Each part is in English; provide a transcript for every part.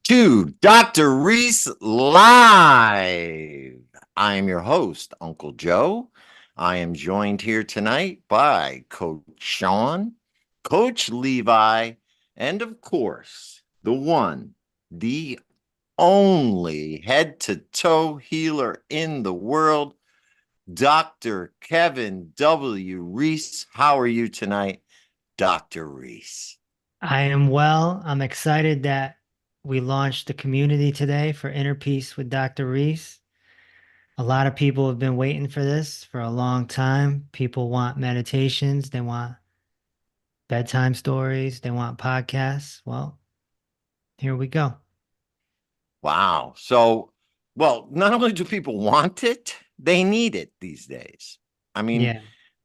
To Dr. Reese Live. I am your host, Uncle Joe. I am joined here tonight by Coach Sean, Coach Levi, and of course, the one, the only head to toe healer in the world, Dr. Kevin W. Reese. How are you tonight, Dr. Reese? I am well. I'm excited that we launched the community today for Inner Peace with Dr. Reese. A lot of people have been waiting for this for a long time. People want meditations, they want bedtime stories, they want podcasts. Well, here we go. Wow. So, well, not only do people want it, they need it these days. I mean, Yeah.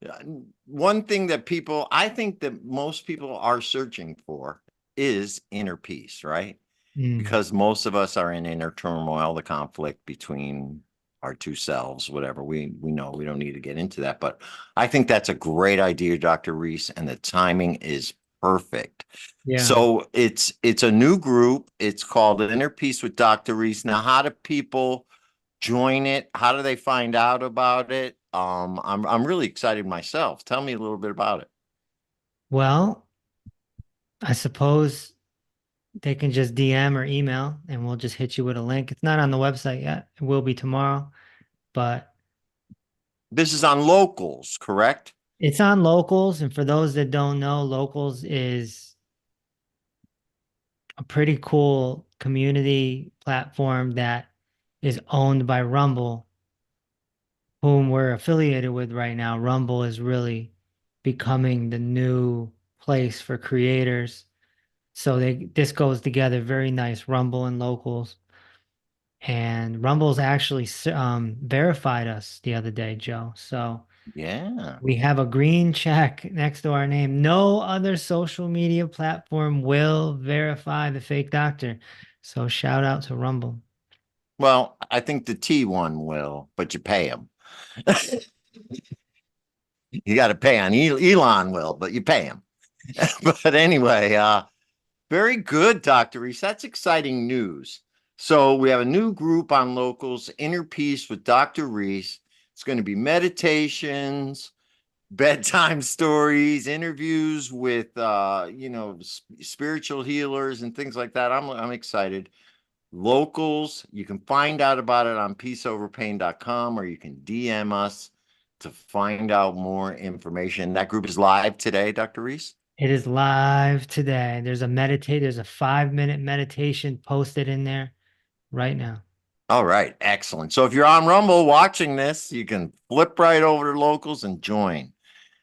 uh, one thing that I think that most people are searching for is inner peace, right? Mm. Because most of us are in inner turmoil, the conflict between our two selves, whatever. We know we don't need to get into that, but I think that's a great idea, Dr. Reese, and the timing is perfect. Yeah. So it's a new group. It's called Inner Peace with Dr. Reese. Now, how do people join it? How do they find out about it? I'm really excited myself. Tell me a little bit about it. Well, I suppose they can just DM or email and we'll just hit you with a link. It's not on the website yet. It will be tomorrow, but This is on locals, correct? it's on Locals. And for those that don't know, Locals is a pretty cool community platform that is owned by Rumble, whom we're affiliated with right now. Rumble is really becoming the new place for creators. So this goes together very nice, Rumble and Locals. And Rumble's actually verified us the other day, Joe. So Yeah. we have a green check next to our name. No other social media platform will verify the fake doctor. So shout out to Rumble. Well, I think the T one will, but you pay them. You got to pay on Elon will, but you pay him. But anyway, very good, Dr. Reese. That's exciting news. So we have a new group on locals, Inner Peace with Dr. Reese. It's going to be meditations, bedtime stories, interviews with spiritual healers and things like that. I'm excited. Locals, you can find out about it on peaceoverpain.com or you can DM us to find out more information. That group is live today, Dr. Reese. It is live today. There's a 5-minute meditation posted in there right now. All right, excellent. So if you're on Rumble watching this, you can flip right over to locals and join.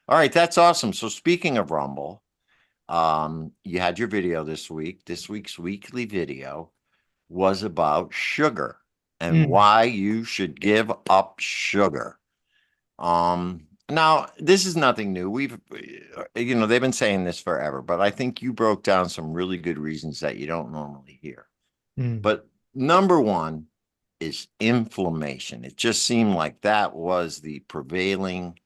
All right, that's awesome. So speaking of Rumble, you had your video this week. This week's weekly video was about sugar and Mm. why you should give up sugar. Now this is nothing new. They've been saying this forever, but I think you broke down some really good reasons that you don't normally hear. Mm. But number one is inflammation. It just seemed like that was the prevailing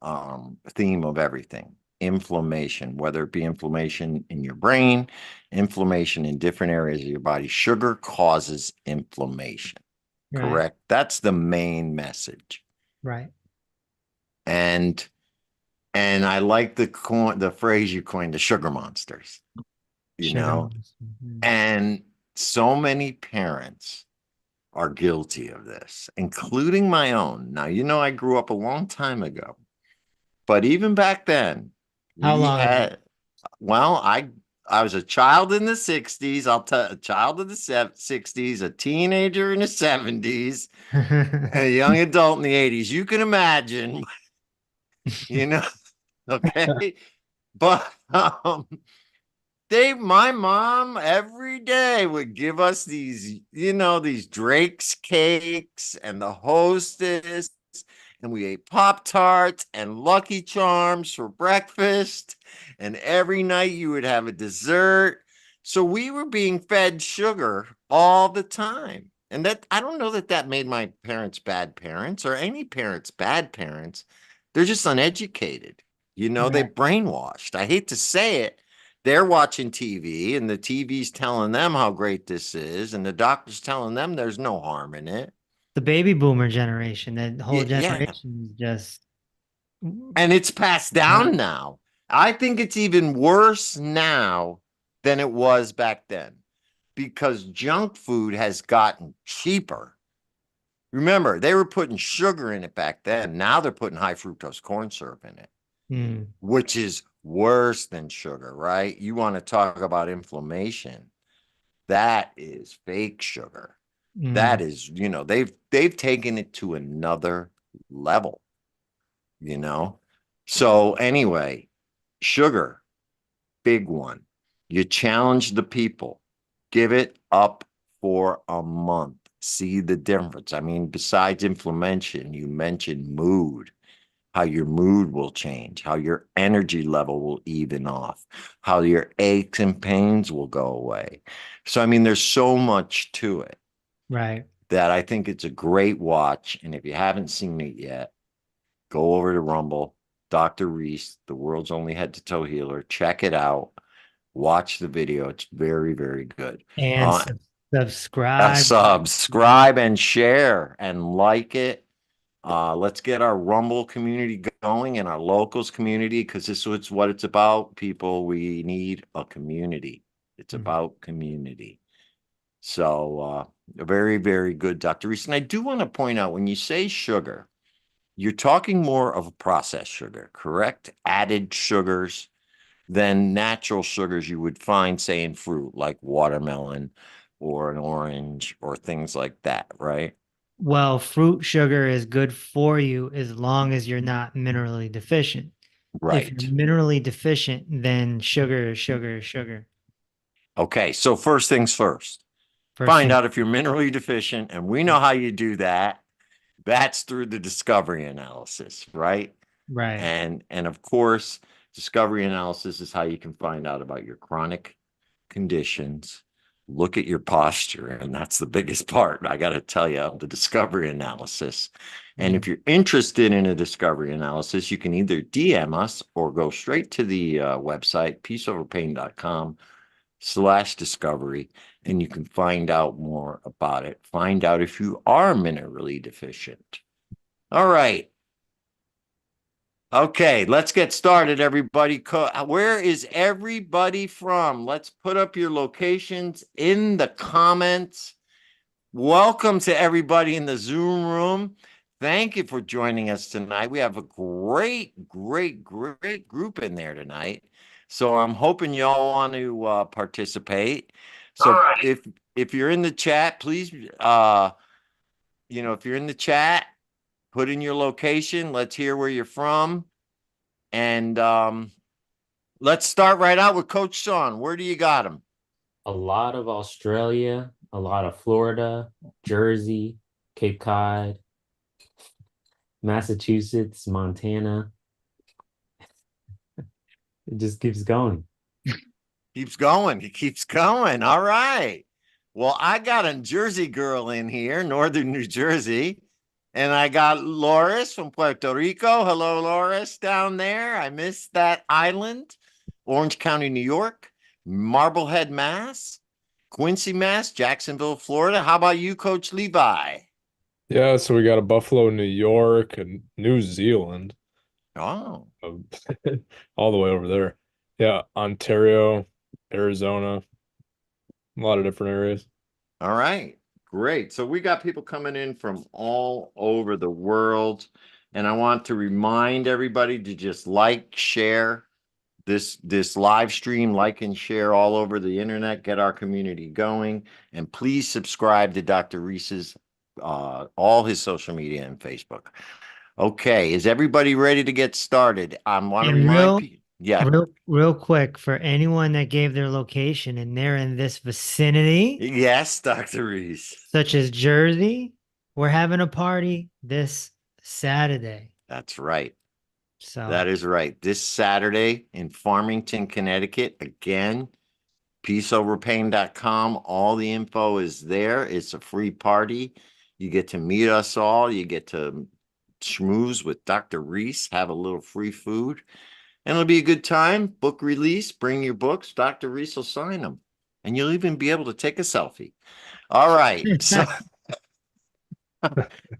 theme of everything. Inflammation, whether it be inflammation in your brain, inflammation in different areas of your body. Sugar causes inflammation, Right. correct? That's the main message. Right. And I like the phrase you coined, the sugar monsters, you Sugar know, monster. Mm. and so many parents are guilty of this, including my own. Now, I grew up a long time ago, but even back then, How we long ago? had, well, I was a child in the 60s. I'll tell a child in the 60s, a teenager in the 70s, a young adult in the 80s. You can imagine, you know, okay? But my mom every day would give us these Drake's cakes and the Hostess, and we ate Pop Tarts and Lucky Charms for breakfast. And every night you would have a dessert. So we were being fed sugar all the time. And that, I don't know that that made my parents bad parents or any parents bad parents. They're just uneducated. They're Right. brainwashed. I hate to say it, They're watching TV, and the TV's telling them how great this is, and the doctor's telling them there's no harm in it. The baby boomer generation, that whole Yeah, yeah. generation is just And it's passed down done. now. I think it's even worse now than it was back then because junk food has gotten cheaper. Remember, they were putting sugar in it back then. Now they're putting high fructose corn syrup in it, Mm, which is worse than sugar, right? You want to talk about inflammation. That is fake sugar. That mm, is, they've taken it to another level, you know. So anyway, sugar, big one. You challenge the people. Give it up for a month. See the difference. I mean, besides inflammation, you mentioned mood, how your mood will change, how your energy level will even off, how your aches and pains will go away. So, I mean, there's so much to it right. that I think it's a great watch. And if you haven't seen it yet, go over to Rumble, Dr. Reese, the world's only head to toe healer. Check it out. Watch the video. It's very, very good. And Uh, subscribe. Subscribe and share and like it. Let's get our Rumble community going and our locals community because this is what it's about, people. We need a community. It's Mhm. about community. So, very, very good, Dr. Reese. And I do want to point out when you say sugar, you're talking more of a processed sugar, correct? Added sugars than natural sugars you would find, say, in fruit like watermelon or an orange or things like that, right? Well, fruit sugar is good for you as long as you're not minerally deficient. If you're Right. minerally deficient, then sugar is sugar is sugar. Okay. So, first things first, First find thing, out if you're minerally deficient. And we know how you do that. That's through the discovery analysis, right? right. And of course, discovery analysis is how you can find out about your chronic conditions, look at your posture, and that's the biggest part. I got to tell you, the discovery analysis. And Mm. if you're interested in a discovery analysis, you can either DM us or go straight to the website, peaceoverpain.com/discovery, and you can find out more about it. Find out if you are minerally deficient. All right. Okay, let's get started, everybody. Where is everybody from? Let's put up your locations in the comments. Welcome to everybody in the Zoom room. Thank you for joining us tonight. We have a great, great, great group in there tonight. So I'm hoping y'all want to participate. All So right. if you're in the chat, please if you're in the chat, put in your location. Let's hear where you're from. And let's start right out with Coach Sean. Where do you got him? A lot of Australia, a lot of Florida, Jersey, Cape Cod, Massachusetts, Montana. It just keeps going. Keeps going. He keeps going. All right. Well, I got a Jersey girl in here, Northern New Jersey. And I got Loris from Puerto Rico. Hello, Loris, down there. I missed that island. Orange County, New York. Marblehead, Mass. Quincy, Mass. Jacksonville, Florida. How about you, Coach Levi? Yeah, so we got a Buffalo, New York, and New Zealand, Oh, um, all the way over there. Yeah, Ontario, Arizona, a lot of different areas. all right. Great. So we got people coming in from all over the world. And I want to remind everybody to just like, share this live stream, like and share all over the internet, get our community going. And please subscribe to Dr. Reese's all his social media and Facebook. Okay, is everybody ready to get started? I want to And remind people. Yeah. real quick for anyone that gave their location and they're in this vicinity, Yes, Dr. Reese. such as Jersey, we're having a party this Saturday. That's right. So That is right. This Saturday in Farmington, Connecticut, again, peaceoverpain.com. All the info is there. It's a free party. You get to meet us all. You get to schmooze with Dr. Reese, have a little free food. And it'll be a good time. Book release, bring your books. Dr. Reese will sign them. And you'll even be able to take a selfie. All right.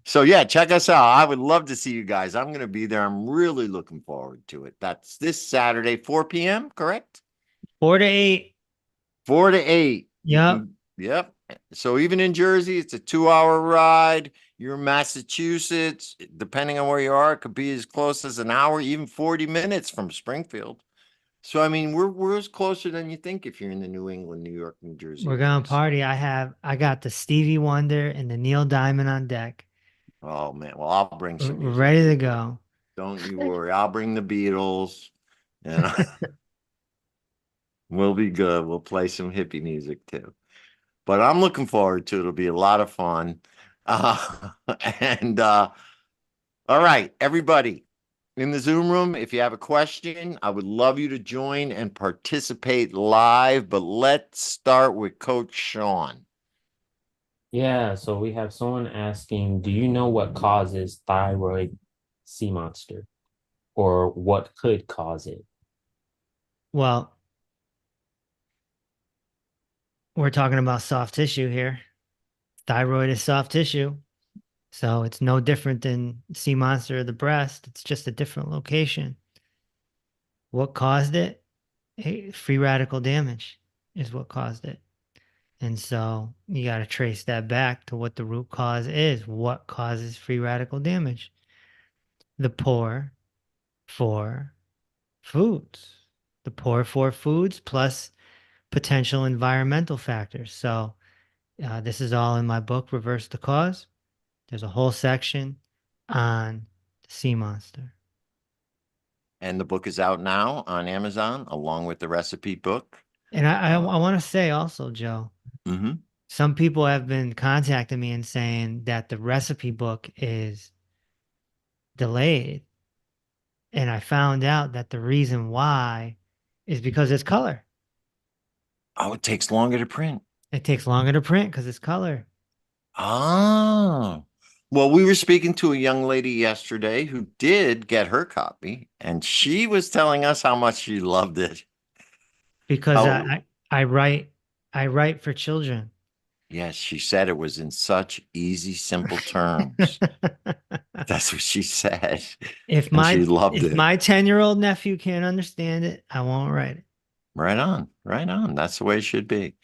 So yeah, check us out. I would love to see you guys. I'm going to be there. I'm really looking forward to it. That's this Saturday, 4 p.m., correct? 4 to 8. 4 to 8. You Yep. can, yep. So even in Jersey, it's a 2 hour ride. You're in Massachusetts, depending on where you are, it could be as close as an hour, even 40 minutes from Springfield. So I mean, we're closer than you think if you're in the New England, New York, New Jersey We're going to areas. party. I got the Stevie Wonder and the Neil Diamond on deck. Oh man, well I'll bring some We're music ready to too. go. Don't you worry. I'll bring the Beatles, and we'll be good. We'll play some hippie music too. But I'm looking forward to it. It'll be a lot of fun. Uh, and all right, everybody in the Zoom room, if you have a question, I would love you to join and participate live. But let's start with Coach Sean. Yeah, so we have someone asking, do you know what causes thyroid sea monster or what could cause it? Well, we're talking about soft tissue here. Thyroid is soft tissue. So it's no different than sea monster of the breast. It's just a different location. What caused it? Free radical damage is what caused it. And so you got to trace that back to what the root cause is. What causes free radical damage? The poor for foods. The poor for foods plus potential environmental factors. So this is all in my book, Reverse the Cause. There's a whole section on the sea monster. And the book is out now on Amazon along with the recipe book. And I want to say also, Joe, Mm-hmm. some people have been contacting me and saying that the recipe book is delayed. And I found out that the reason why is because it's color. Oh, it takes longer to print. It takes longer to print because it's color. Ah, well, we were speaking to a young lady yesterday who did get her copy, and she was telling us how much she loved it. Because How, I write for children. yes, she said it was in such easy, simple terms. That's what she said, If and she my loved if it. my 10-year-old nephew can't understand it, I won't write it. Right on, right on. That's the way it should be.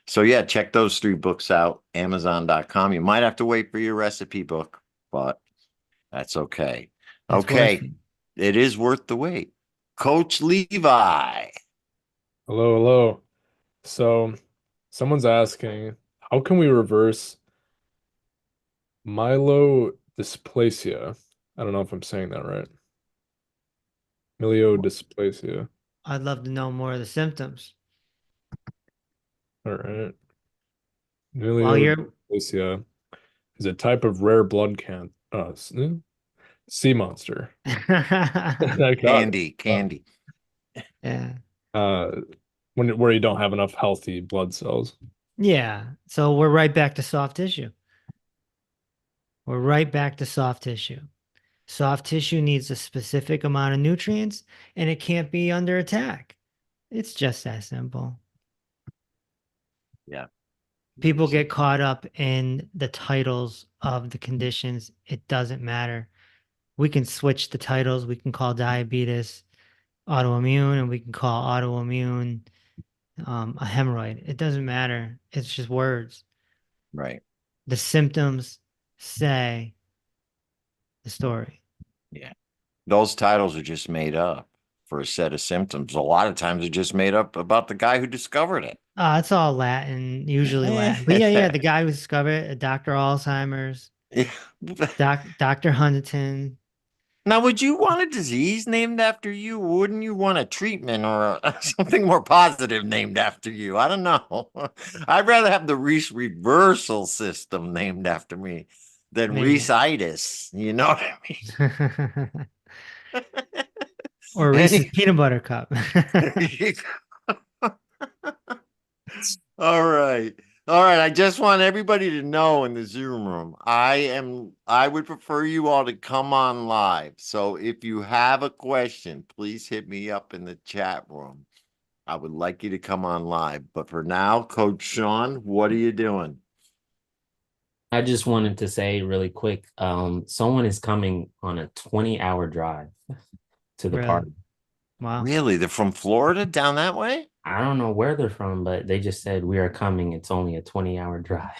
So yeah, check those 3 books out, Amazon.com. You might have to wait for your recipe book, but that's okay. It's worth Okay, it. it is worth the wait. Coach Levi. Hello, hello. So, someone's asking, how can we reverse myelodysplasia? I don't know if I'm saying that right. Myelodysplasia. I'd love to know more of the symptoms. All right. While you're Myelodysplasia is a type of rare blood sea monster. I got it. Candy, candy. yeah. Uh, where you don't have enough healthy blood cells. Yeah. So we're right back to soft tissue. We're right back to soft tissue. Soft tissue needs a specific amount of nutrients and it can't be under attack. It's just that simple. Yeah. People get caught up in the titles of the conditions. It doesn't matter. We can switch the titles. We can call diabetes autoimmune and we can call autoimmune a hemorrhoid. It doesn't matter. It's just words. Right. The symptoms say the story. Yeah. Those titles are just made up for a set of symptoms. A lot of times they're just made up about the guy who discovered it. It's all Latin, usually Latin. But yeah, the guy who discovered it, Dr. Alzheimer's, Yeah. Dr. Huntington. Now, would you want a disease named after you? Wouldn't you want a treatment or something more positive named after you? I don't know. I'd rather have the Reese reversal system named after me than Maybe. Reese-itis. You know what I mean? Or Reese's peanut butter cup. All right. All right, I just want everybody to know in the Zoom room, I would prefer you all to come on live. So if you have a question, please hit me up in the chat room. I would like you to come on live. But for now, Coach Sean, what are you doing? I just wanted to say really quick, someone is coming on a 20-hour drive to the Really? party. Wow. Really? They're from Florida down that way? I don't know where they're from, but they just said we are coming. It's only a 20-hour drive.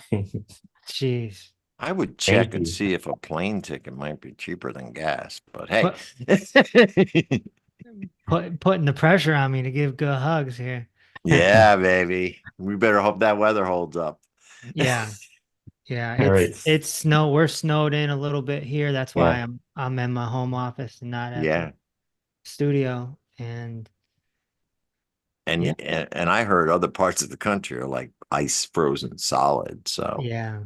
Jeez. I would check Thank and you. see if a plane ticket might be cheaper than gas, but hey. Put putting the pressure on me to give good hugs here. Yeah, baby. We better hope that weather holds up. Yeah. Yeah, All right. it's snow. We're snowed in a little bit here. That's why Yeah. I'm in my home office and not at the Yeah. studio. And yeah, And I heard other parts of the country are like ice frozen solid. So yeah,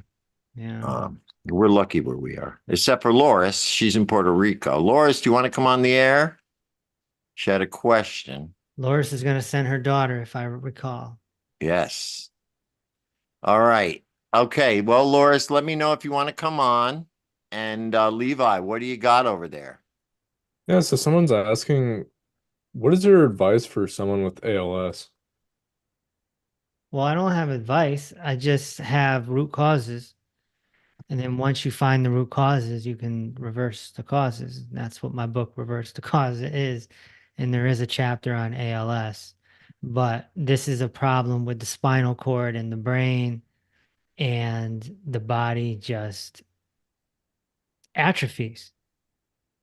yeah. we're lucky where we are. Except for Loris. She's in Puerto Rico. Loris, do you want to come on the air? She had a question. Loris is gonna send her daughter, if I recall. Yes. All right. Okay. Well, Loris, let me know if you want to come on. And Levi, what do you got over there? Yeah, so someone's asking, what is your advice for someone with ALS? Well, I don't have advice. I just have root causes. And then once you find the root causes, you can reverse the causes. That's what my book, Reverse the Cause, is. And there is a chapter on ALS. But this is a problem with the spinal cord and the brain, and the body just atrophies.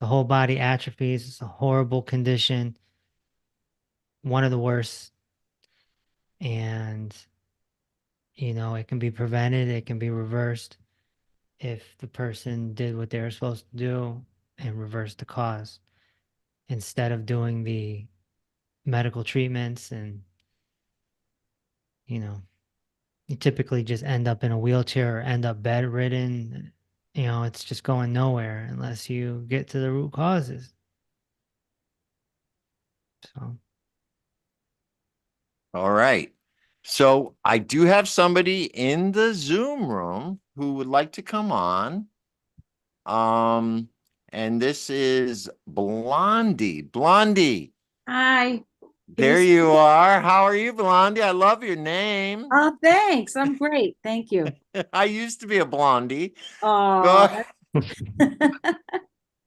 The whole body atrophies. It's a horrible condition, one of the worst. And, it can be prevented, it can be reversed if the person did what they were supposed to do and reverse the cause instead of doing the medical treatments. And, you know, you typically just end up in a wheelchair or end up bedridden. It's just going nowhere unless you get to the root causes. So, All right. So I do have somebody in the Zoom room who would like to come on. Um, and this is Blondie. Blondie, Hi. Can you there see you me? are. How are you, Blondie? I love your name. Oh, thanks. I'm great. Thank you. I used to be a blondie. Oh,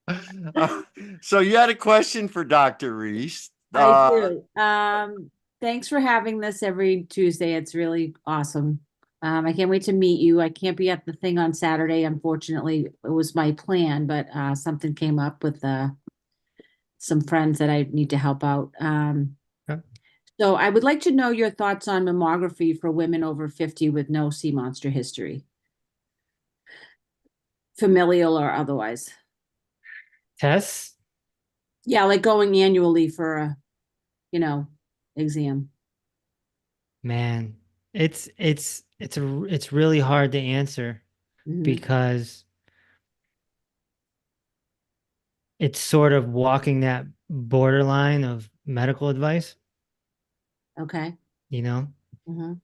Go. So you had a question for Dr. Reese. I do. Thanks for having this every Tuesday. It's really awesome. I can't wait to meet you. I can't be at the thing on Saturday. Unfortunately, it was my plan, but something came up with some friends that I need to help out. okay. So I would like to know your thoughts on mammography for women over 50 with no sea monster history, familial or otherwise. Tests, Yeah, like going annually for a, exam. man, it's really hard to answer Mhm. because it's sort of walking that borderline of medical advice, Okay. you know? Mhm.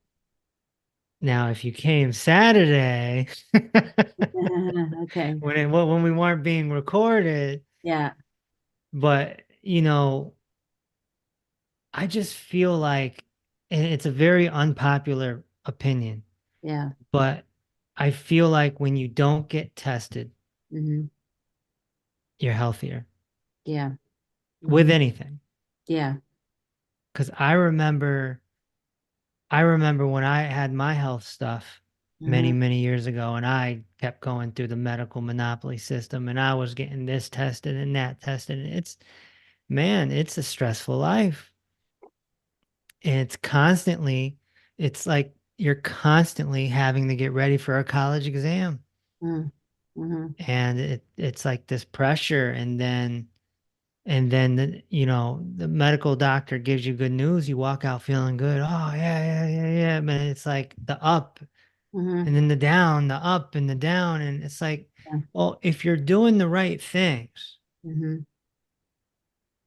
Now, if you came Saturday, Okay. when we weren't being recorded, Yeah. but I just feel like, and it's a very unpopular opinion, Yeah. but I feel like when you don't get tested, Mhm. you're healthier Yeah. with Mhm. anything. Yeah. Because I remember when I had my health stuff many, Mhm. many years ago, and I kept going through the medical monopoly system, and I was getting this tested and that tested. And it's a stressful life. And it's like you're constantly having to get ready for a college exam. Mhm. Mhm. And it's like this pressure. And then the medical doctor gives you good news, you walk out feeling good. Oh, yeah, yeah, yeah, yeah. But it's like the up and Mhm. then the down, the up and the down. And it's like, Yeah. well, if you're doing the right things Mhm.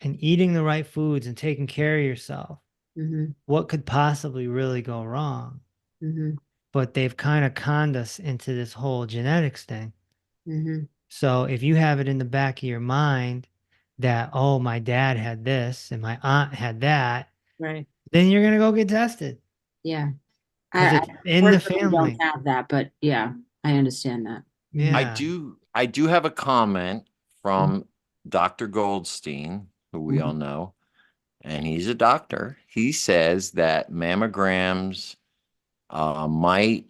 and eating the right foods and taking care of yourself, Mhm. what could possibly really go wrong? Mhm. but they've kind of conned us into this whole genetics thing. Mm-hmm. So if you have it in the back of your mind that, oh, my dad had this and my aunt had that, Right. then you're gonna go get tested Yeah. because I it's in the personally don't family. have that, but yeah, I understand that. Mhm. Yeah. I do have a comment from Dr. Goldstein, who we all Mhm. know, and he's a doctor. He says that mammograms might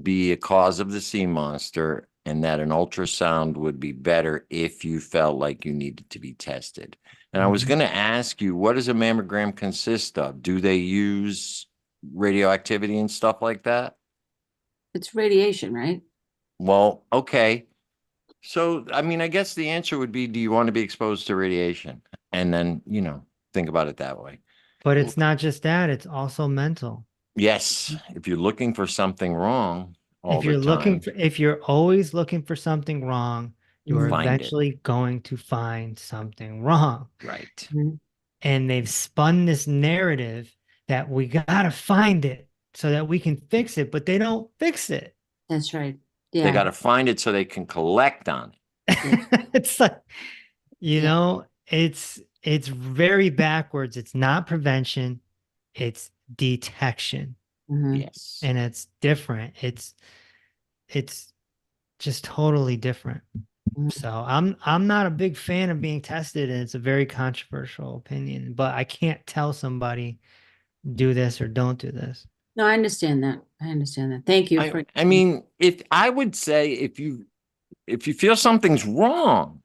be a cause of the sea monster and that an ultrasound would be better if you felt like you needed to be tested. And I was Mhm. going to ask you, what does a mammogram consist of? Do they use radioactivity and stuff like that? It's radiation, right? Well, okay. So, I mean, I guess the answer would be, do you want to be exposed to radiation? And then, think about it that way. But it's not just that, it's also mental. Yes, if you're looking for something wrong all the time, If you're always looking for something wrong, you're Mhm. find it. eventually going to find something wrong. Right. Mhm. And they've spun this narrative that we gotta find it so that we can fix it, but they don't fix it. That's right. They Yeah. got to find it so they can collect on it. It's like, Yeah. it's very backwards. It's not prevention, it's detection. Mhm. Yes. And it's different. It's just totally different. Mhm. So I'm not a big fan of being tested, and it's a very controversial opinion, but I can't tell somebody do this or don't do this. No, I understand that. I understand that. Thank you for. I mean, if I would say if you feel something's wrong,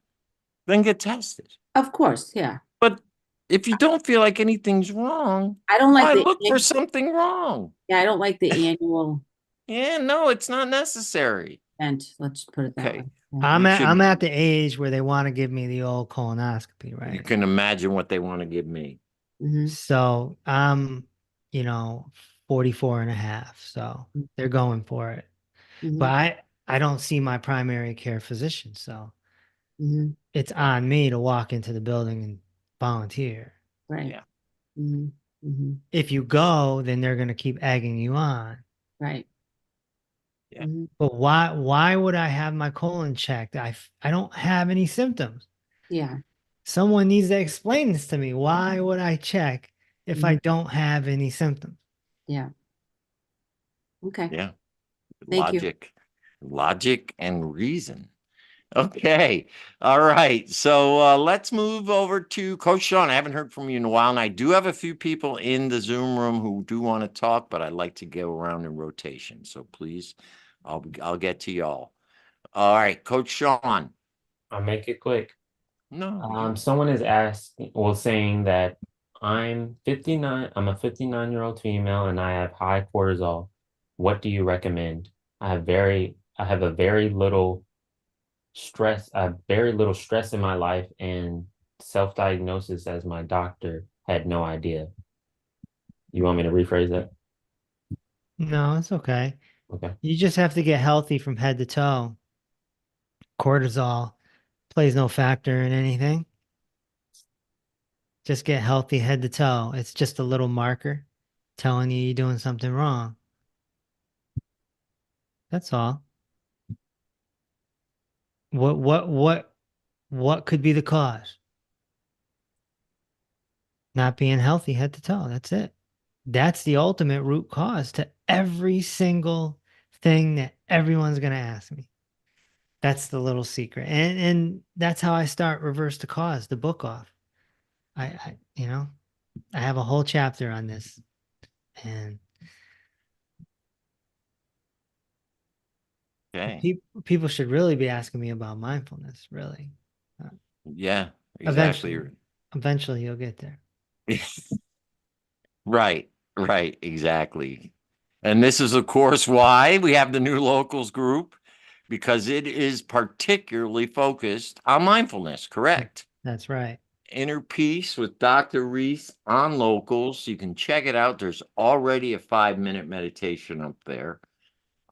then get tested. Of course, yeah. But if you don't feel like anything's wrong, I don't like why the look for something wrong? yeah, I don't like the annual Yeah, no, it's not necessary. event. Let's put it that way. Okay. Yeah. You I'm should at the age where they want to give me the old colonoscopy, you right? can imagine what they want to give me. Mhm. So I'm, you know, 44 and a half. So they're going for it. But Mhm. I don't see my primary care physician. So Mhm. it's on me to walk into the building and volunteer. Right. Yeah. Mhm. Mhm. If you go, then they're going to keep egging you on. Right. Yeah. Mhm. But why would I have my colon checked? I don't have any symptoms. Yeah. Someone needs to explain this to me. Why would I check if I Mhm. don't have any symptoms? Yeah. Okay. Yeah. Thank you. Logic and reason. Okay. All right. So let's move over to Coach Sean. I haven't heard from you in a while, and I do have a few people in the Zoom room who do want to talk, but I'd like to go around in rotation. So please, I'll get to y'all. All right, Coach Sean. I'll make it quick. No. Someone is asking, well, saying that I'm 59, I'm a 59-year-old female and I have high cortisol. What do you recommend? I have a very little stress, I have very little stress in my life, and self-diagnosis as my doctor had no idea. You want me to rephrase that? No, it's okay. Okay. You just have to get healthy from head to toe. Cortisol plays no factor in anything. Just get healthy head to toe. It's just a little marker telling you you're doing something wrong. That's all. What could be the cause? Not being healthy head to toe. That's it. That's the ultimate root cause to every single thing that everyone's going to ask me. That's the little secret. And that's how I start Reverse the Cause, the book off. I have a whole chapter on this, and Okay. people should really be asking me about mindfulness, really. Uh, Yeah, exactly. eventually you'll get there. Right, right, exactly. And this is, of course, why we have the new locals group, because it is particularly focused on mindfulness, correct? That's right. Inner Peace with Dr. Reese on locals. You can check it out. There's already a 5-minute meditation up there.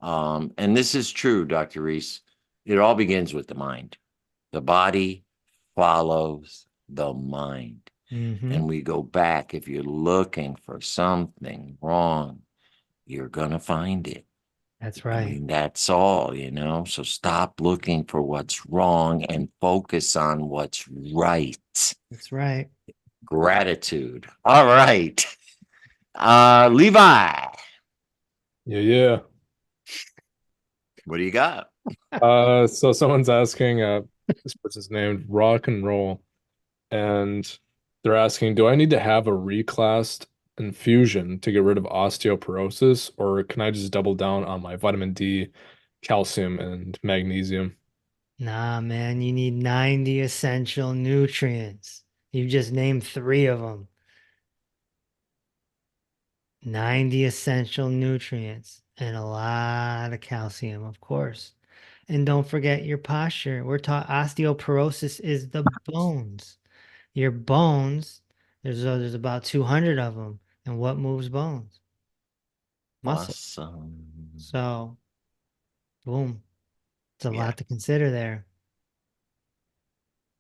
And this is true, Dr. Reese. It all begins with the mind. The body follows the mind. Mm-hmm. And we go back. If you're looking for something wrong, you're going to find it. That's I right. mean, that's all, So stop looking for what's wrong and focus on what's right. That's right. Gratitude. All right. Levi, Yeah. what do you got? So someone's asking, this person's named Rock and Roll, and they're asking, do I need to have a reclassed infusion to get rid of osteoporosis, or can I just double down on my vitamin D, calcium, and magnesium? Nah, man, you need 90 essential nutrients. You just named 3 of them. 90 essential nutrients and a lot of calcium, of course. And don't forget your posture. We're taught osteoporosis is the bones. Your bones, there's about 200 of them. And what moves bones? Muscle. Awesome. So, boom. It's a Yeah. lot to consider there.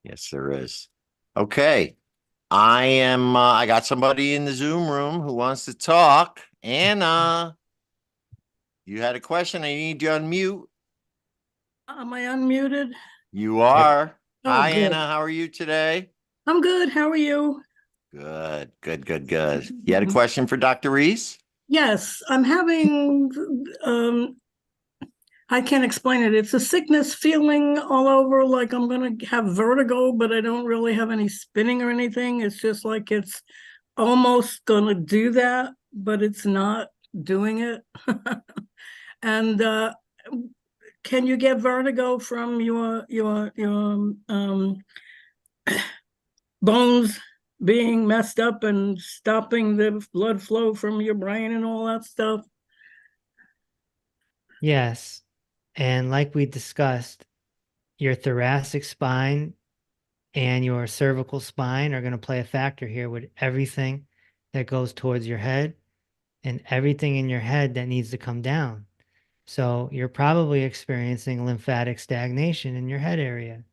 Yes, there is. Okay. I got somebody in the Zoom room who wants to talk. Anna, you had a question. I need you to unmute. Am I unmuted? You Yep. are. Oh, Hi, good. Anna. How are you today? I'm good. How are you? Good, good, good, good. You had a question for Dr. Reese? Yes, I'm having, I can't explain it. It's a sickness feeling all over, like I'm going to have vertigo, but I don't really have any spinning or anything. It's just like it's almost going to do that, but it's not doing it. And can you get vertigo from your bones being messed up and stopping the blood flow from your brain and all that stuff? Yes. And like we discussed, your thoracic spine and your cervical spine are going to play a factor here with everything that goes towards your head and everything in your head that needs to come down. So you're probably experiencing lymphatic stagnation in your head area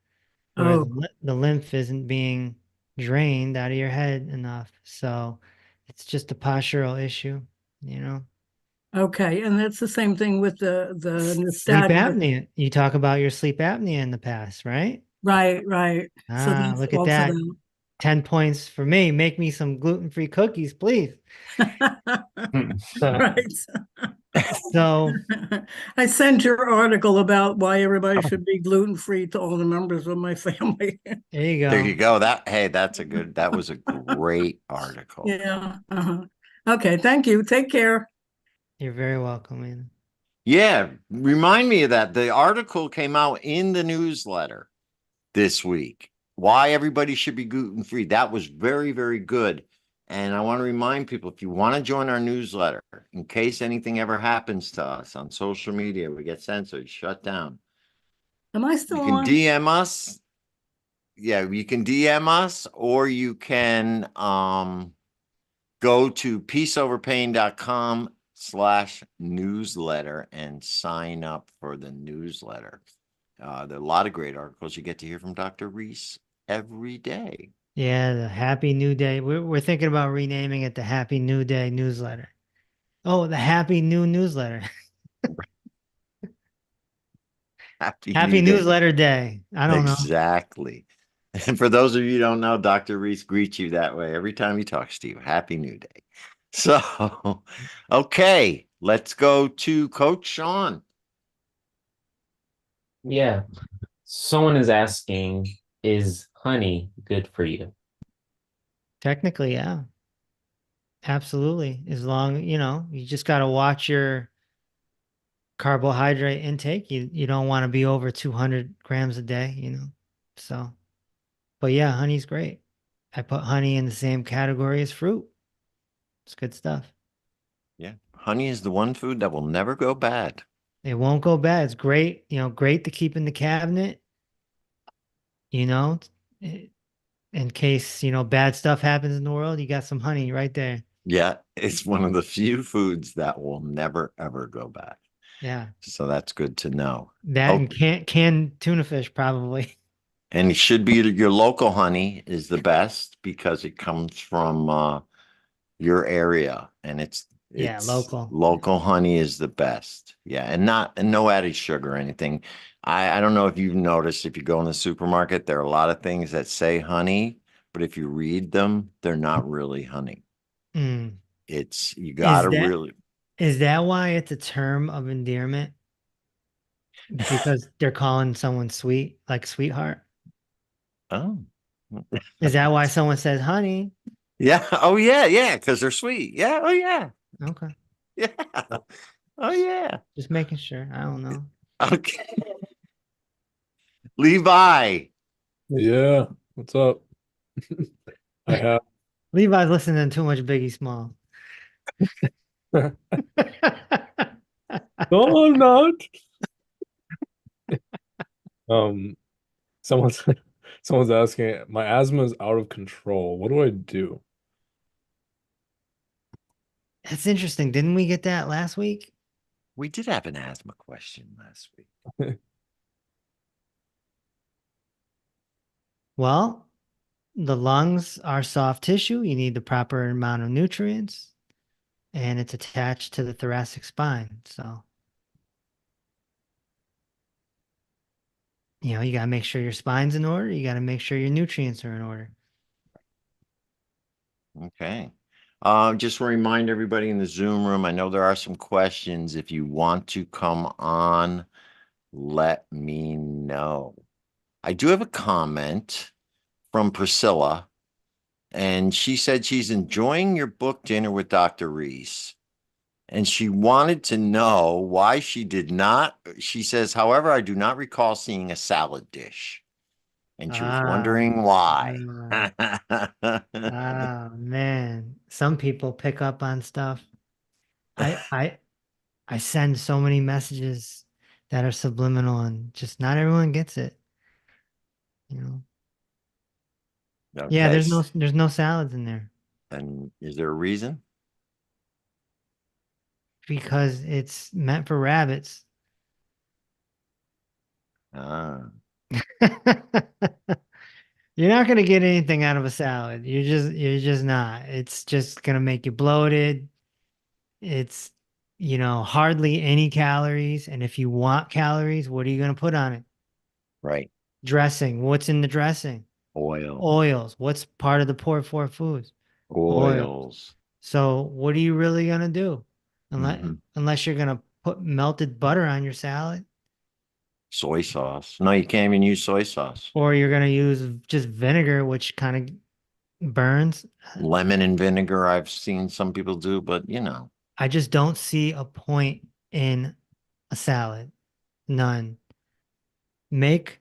where Oh, the lymph isn't being drained out of your head enough. So it's just a postural issue, you know. okay. And that's the same thing with the Sleep nystagmus. apnea. You talk about your sleep apnea in the past, right? Right, right. So Ah, that's look at also that. 10 points for me. Make me some gluten-free cookies, please. that. Right. So, I sent your article about why everybody should be gluten-free to all the members of my family. there you There you go. go. That was a great article. Yeah. Okay, thank you. Take care. You're very welcome, man. Yeah, remind me of that. The article came out in the newsletter this week. Why everybody should be gluten free. That was very, very good. And I want to remind people, if you want to join our newsletter, in case anything ever happens to us on social media, we get censored, shut down. Am I You still can on? DM us. Yeah, you can DM us, or you can go to peaceoverpain.com/newsletter and sign up for the newsletter. There are a lot of great articles. You get to hear from Dr. Reese every day. Yeah, the Happy New Day. We're thinking about renaming it the Happy New Day newsletter. Oh, the Happy New Newsletter. Happy Happy New Day. Newsletter Day. I don't know. Exactly. And for those of you who don't know, Dr. Reese greets you that way every time he talks to you. Happy New Day. So, okay, let's go to Coach Sean. Yeah. Someone is asking, is honey good for you? Technically, yeah. Absolutely. As long, you just got to watch your carbohydrate intake. You don't want to be over 200 grams a day. So, but yeah, honey's great. I put honey in the same category as fruit. It's good stuff. Yeah, honey is the one food that will never go bad. It won't go bad. It's great, great to keep in the cabinet, you know, eh, in case, bad stuff happens in the world, you got some honey right there. Yeah, it's one of the few foods that will never ever go bad. Yeah. So that's good to know. That Oh, and canned tuna fish probably. and it should be your local honey is the best because it comes from your area and Yeah, local. Local honey is the best. Yeah, and no added sugar or anything. I don't know if you've noticed if you go in the supermarket, there are a lot of things that say honey, but if you read them, they're not really honey. Mm. It's you Is gotta that really is that why it's a term of endearment? Because they're calling someone sweet, like sweetheart? oh. Is that why someone says honey? Yeah. Oh yeah, because they're sweet. Yeah. Oh yeah. Okay. Yeah. Oh yeah. Just making sure. I don't know. Okay. Levi. Yeah, what's up? I have Levi's listening to too much Biggie Small. no, I'm not. Um, someone's someone's asking, my asthma is out of control. What do I do? That's interesting. Didn't we get that last week? We did have an asthma question last week. Well, the lungs are soft tissue. You need the proper amount of nutrients, and it's attached to the thoracic spine. So, you got to make sure your spine's in order. You got to make sure your nutrients are in order. Okay. Just to remind everybody in the Zoom room, I know there are some questions. If you want to come on, let me know. I do have a comment from Priscilla, and she said she's enjoying your book dinner with Dr. Reese. And she wanted to know why she did not. She says, however, I do not recall seeing a salad dish. And she was Ah, wondering why. ah, ah, man. Some people pick up on stuff. I, I, I send so many messages that are subliminal, and just not everyone gets it. You know. Yeah, Okay. there's no salads in there And is there a reason? because it's meant for rabbits. Ah, You're not gonna get anything out of a salad. You're just not. It's just gonna make you bloated. It's, hardly any calories. And if you want calories, what are you gonna put on it? right. Dressing. What's in the dressing? Oil, Oils. What's part of the poor four foods? Oils. oils. So what are you really gonna do? Unless Mhm. unless you're gonna put melted butter on your salad, Soy sauce. No, you can't even use soy sauce. or you're gonna use just vinegar, which kind of burns. Lemon and vinegar, I've seen some people do, but I just don't see a point in a salad. None. Make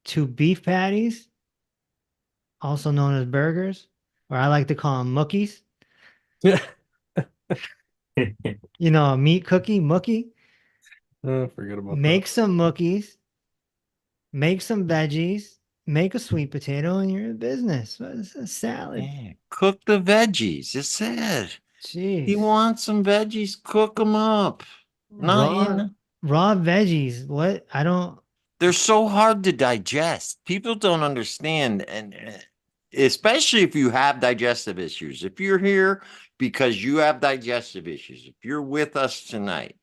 two beef patties, also known as burgers, or I like to call them mookies. Yeah. A meat cookie, mookie. Forget about that. Make some mookies, make some veggies, make a sweet potato, and you're in business. It's a salad. yeah. Cook the veggies. It said you Jeez. want some veggies, cook them up. Not Raw raw veggies. What? I don't. they're so hard to digest. People don't understand, and especially if you have digestive issues. If you're here because you have digestive issues, if you're with us tonight,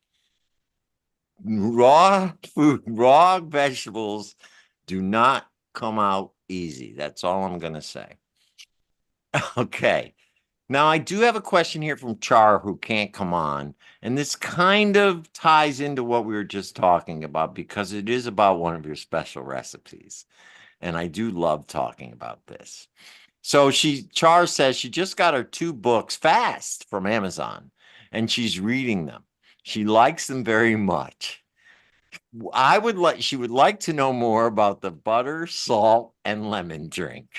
raw food, raw vegetables do not come out easy. That's all I'm going to say. Okay. Now, I do have a question here from Char who can't come on. And this kind of ties into what we were just talking about because it is about one of your special recipes. And I do love talking about this. So Char says she just got her 2 books fast from Amazon and she's reading them. She likes them very much. She would like to know more about the butter, salt, and lemon drink.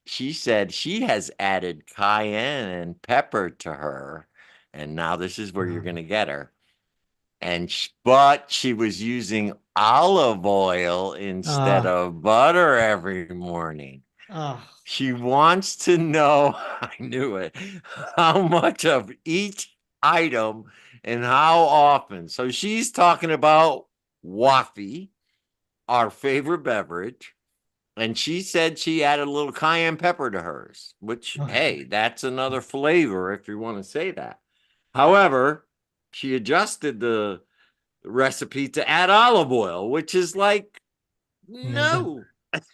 She said she has added cayenne and pepper to her. And now this is where you're going to get her. But she was using olive oil instead Oh, of butter every morning. oh, She wants to know, I knew it, how much of each item and how often. So she's talking about Waffy, our favorite beverage, And she said she added a little cayenne pepper to hers, which, Oh. hey, that's another flavor if you want to say that. However, she adjusted the recipe to add olive oil, which is like, no.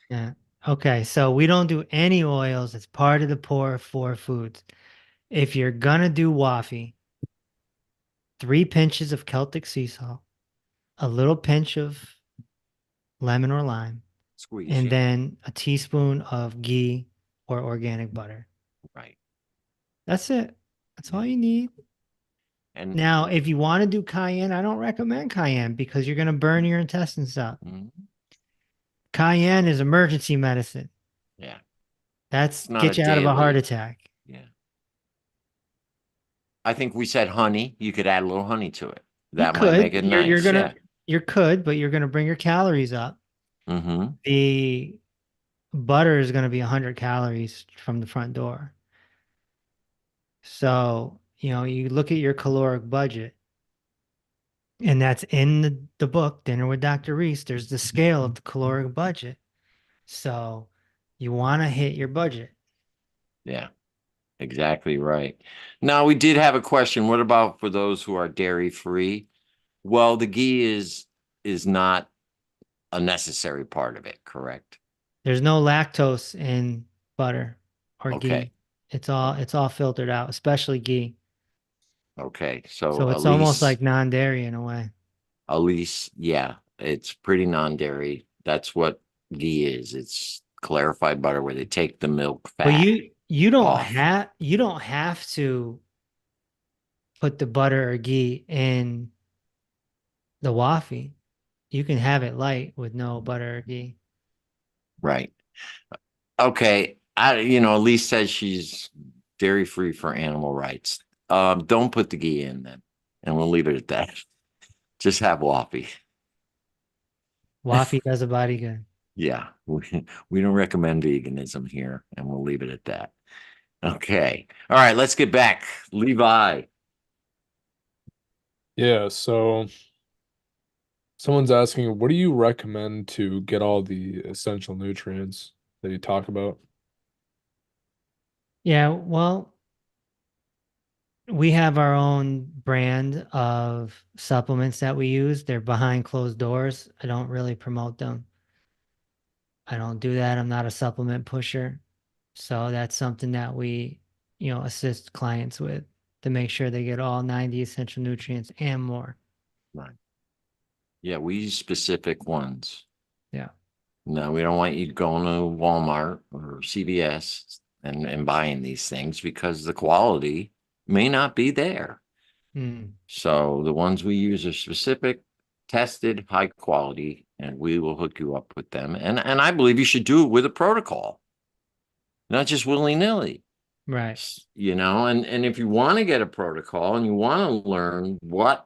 Yeah. Okay, so we don't do any oils. It's part of the pour four foods. If you're gonna do waffy, 3 pinches of Celtic sea salt, a little pinch of lemon or lime, Squeeze, and yeah. then a teaspoon of ghee or organic butter. Right. That's it. That's all you need. And Now, if you want to do cayenne, I don't recommend cayenne because you're gonna burn your intestines up. Mhm. Cayenne is emergency medicine. Yeah. That's It's not get a you out of a heart daily. attack. Yeah. I think we said honey. You could add a little honey to it. You That might make could. it You're nice. gonna Yeah. you could, but you're gonna bring your calories up. Mm-hmm. The butter is gonna be 100 calories from the front door. So, you look at your caloric budget, and that's in the book, Dinner with Dr. Reese. There's the scale of the caloric budget. So you want to hit your budget. Yeah. Exactly right. Now we did have a question. What about for those who are dairy free? Well, the ghee is not a necessary part of it, correct? There's no lactose in butter or Okay. ghee. It's all filtered out, especially ghee. Okay. So So it's almost like non-dairy in a way. at least, yeah, it's pretty non-dairy. That's what ghee is. It's clarified butter where they take the milk But fat you off. don't have to put the butter or ghee in the waffy. You can have it light with no butter or ghee. Right. Okay. Elise says she's dairy free for animal rights. Don't put the ghee in then, and we'll leave it at that. Just have waffy. Waffy does a body good. Yeah, we don't recommend veganism here, and we'll leave it at that. Okay. All right, let's get back. Levi. Yeah, so someone's asking, what do you recommend to get all the essential nutrients that you talk about? Yeah, well, we have our own brand of supplements that we use. They're behind closed doors. I don't really promote them. I don't do that. I'm not a supplement pusher. So that's something that we, assist clients with to make sure they get all 90 essential nutrients and more. Right. Yeah, we use specific ones. Yeah. No, we don't want you going to Walmart or CVS and buying these things because the quality may not be there. Mm, So the ones we use are specific, tested, high quality, and we will hook you up with them. And I believe you should do it with a protocol, not just willy-nilly. right. And if you want to get a protocol and you want to learn what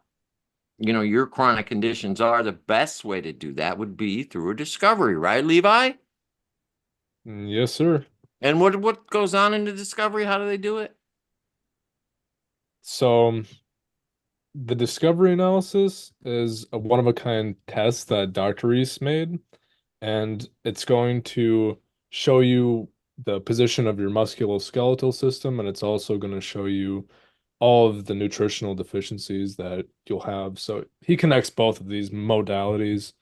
your chronic conditions are, the best way to do that would be through a discovery, right, Levi? Yes, sir. And what goes on in the discovery? How do they do it? So the discovery analysis is a one-of-a-kind test that Dr. Reese made, and it's going to show you the position of your musculoskeletal system, and it's also going to show you all of the nutritional deficiencies that you'll have. So he connects both of these modalities,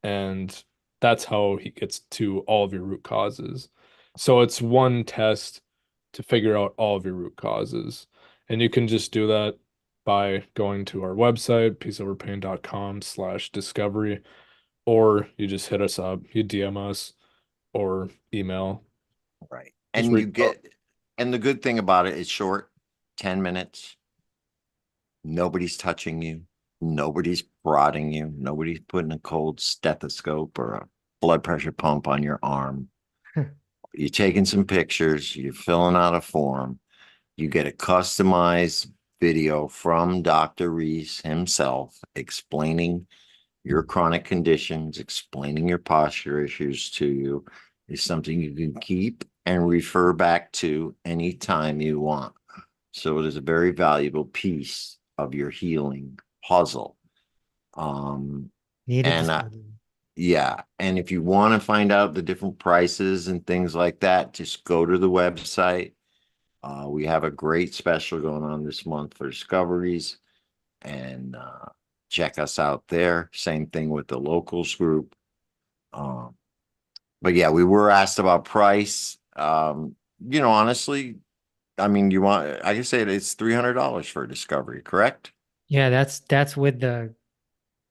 and that's how he gets to all of your root causes. So it's one test to figure out all of your root causes. And you can just do that by going to our website, peaceoverpain.com/discovery, or you just hit us up, you DM us or email. Right. Just And reach out. and the good thing about it is short, 10 minutes. Nobody's touching you. Nobody's prodding you. Nobody's putting a cold stethoscope or a blood pressure pump on your arm. You're taking some pictures. You're filling out a form. You get a customized video from Dr. Reese himself explaining your chronic conditions, explaining your posture issues to you. Is something you can keep and refer back to anytime you want. So it is a very valuable piece of your healing puzzle. Needed And discovery. Yeah. And if you want to find out the different prices and things like that, just go to the website. We have a great special going on this month for discoveries, and check us out there. Same thing with the locals group. Um, but yeah, we were asked about price. Honestly, I mean, I can say it's $300 for a discovery, correct? Yeah, that's with the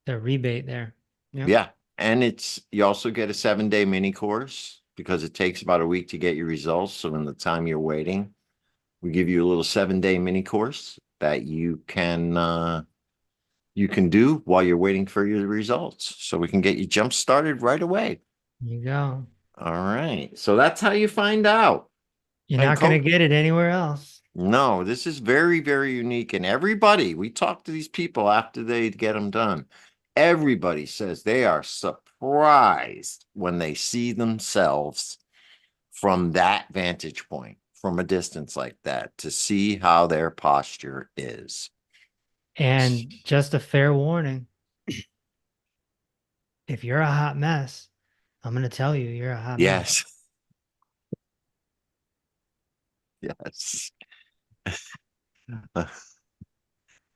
rebate there. Yeah. Yeah. And you also get a 7-day mini course because it takes about a week to get your results. So in the time you're waiting, we give you a little 7-day mini course that you can do while you're waiting for your results. So we can get you jump started right away. There you go. All right. So that's how you find out. You're And not going to get it anywhere else. No, this is very, very unique. And we talk to these people after they get them done. Everybody says they are surprised when they see themselves from that vantage point, from a distance like that, to see how their posture is. And just a fair warning, if you're a hot mess, I'm going to tell you you're a hot mess. Yes.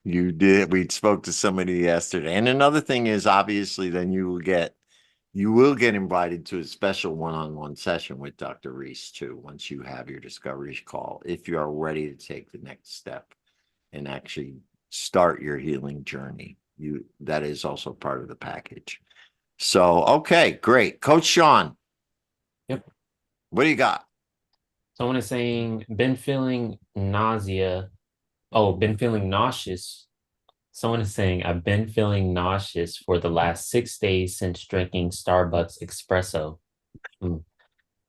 You did. We spoke to somebody yesterday. And another thing is, obviously, then you will get invited to a special one-on-one session with Dr. Reese too, once you have your discovery call, if you are ready to take the next step and actually start your healing journey. That is also part of the package. So, okay, great. Coach Sean. Yep. What do you got? Someone is saying, been feeling nausea. Oh, been feeling nauseous. Someone is saying, I've been feeling nauseous for the last 6 days since drinking Starbucks espresso.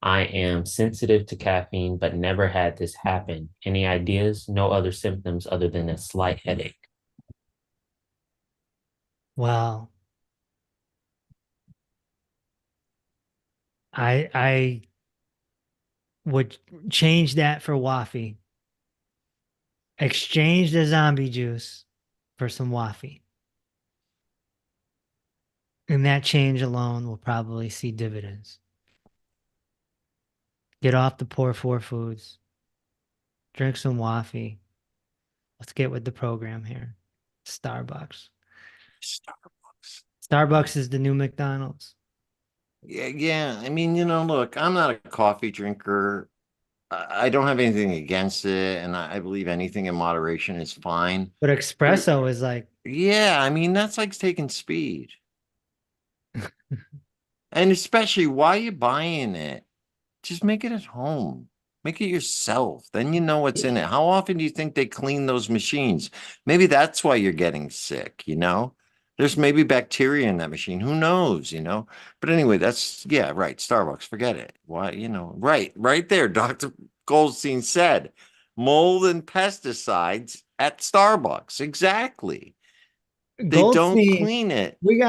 I am sensitive to caffeine, but never had this happen. Any ideas? No other symptoms other than a slight headache. Well, I would change that for Waffy. Exchange the zombie juice for some Waffy. And that change alone will probably see dividends. Get off the poor four foods. Drink some Waffy. Let's get with the program here. Starbucks. Starbucks is the new McDonald's. Yeah, yeah. I mean, look, I'm not a coffee drinker. I don't have anything against it, and I believe anything in moderation is fine. But espresso is like, Yeah, I mean, that's like taking speed. And especially, why are you buying it? Just make it at home. Make it yourself. Then you know what's in it. How often do you think they clean those machines? Maybe that's why you're getting sick. There's maybe bacteria in that machine. Who knows? But anyway, yeah, right. Starbucks, forget it. Why, right there. Dr. Goldstein said mold and pesticides at Starbucks. Exactly. They don't Goldstein, clean it. we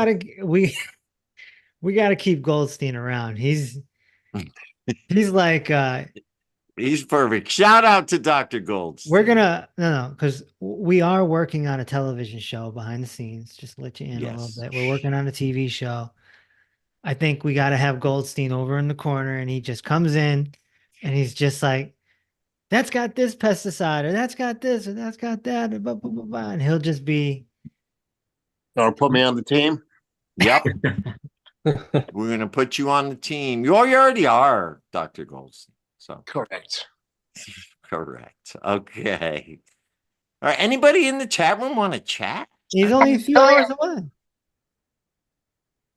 gotta keep Goldstein around. He's like He's perfect. Shout out to Dr. Goldstein. we're gonna no, because we are working on a television show behind the scenes, just to let you in a little bit. We're working on a TV show. I think we gotta have Goldstein over in the corner, and he just comes in and he's just like, that's got this pesticide, or that's got this, or that's got that, and blah, blah, blah, blah. And he'll just be Or put me on the team. Yep. We're going to put you on the team. You already are, Dr. Goldstein. So Correct. correct. Okay. All right. Anybody in the chat room want to chat? he's only a few hours away.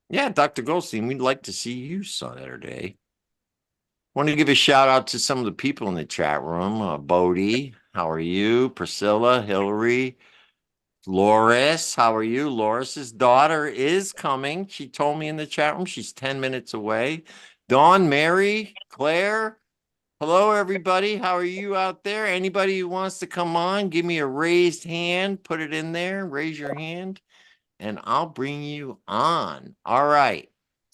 Yeah, Dr. Goldstein, we'd like to see you Saturday. Want to give a shout out to some of the people in the chat room. Bodie, how are you? Priscilla, Hillary, Loris, how are you? Loris's daughter is coming. She told me in the chat room she's 10 minutes away. Dawn, Mary, Claire. Hello, everybody. How are you out there? Anybody who wants to come on, give me a raised hand. Put it in there. Raise your hand, and I'll bring you on. All right.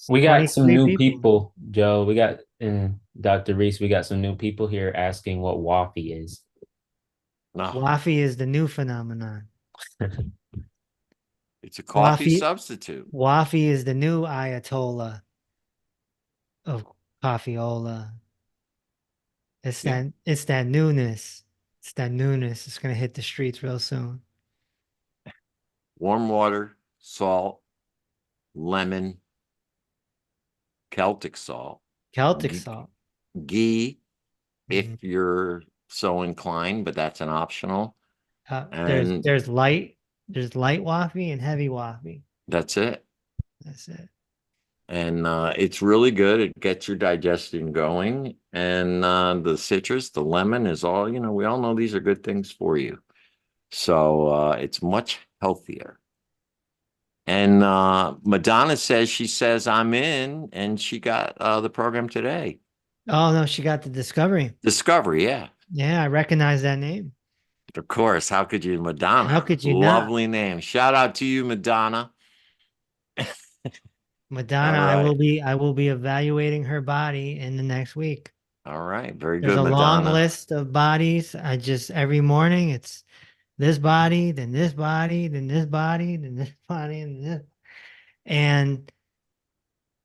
We got some 23 new people, Joe. And Dr. Reese, we got some new people here asking what Waffy is. No. Waffy is the new phenomenon. It's a coffee Wafi, substitute. Wafi is the new Ayatollah of coffeeola. Yeah. It's that newness. It's that newness. It's gonna hit the streets real soon. Warm water, salt, lemon, Celtic salt, Celtic g- salt. ghee, Mhm. if you're so inclined, but that's an optional. And There's light waffy and heavy waffy. that's it. That's it. And it's really good. It gets your digestion going. And the citrus, the lemon is all, we all know these are good things for you. So it's much healthier. And Madonna she says, I'm in, and she got the program today. Oh no, she got the discovery. Discovery, yeah. Yeah, I recognize that name. Of course. How could you, How Madonna? could you not? Lovely name. Shout out to you, Madonna. Madonna, All right. I will be evaluating her body in the next week. All right. Very There's good, a long Madonna. list of bodies. I just every morning it's this body, then this body, then this body, then this body, and this. And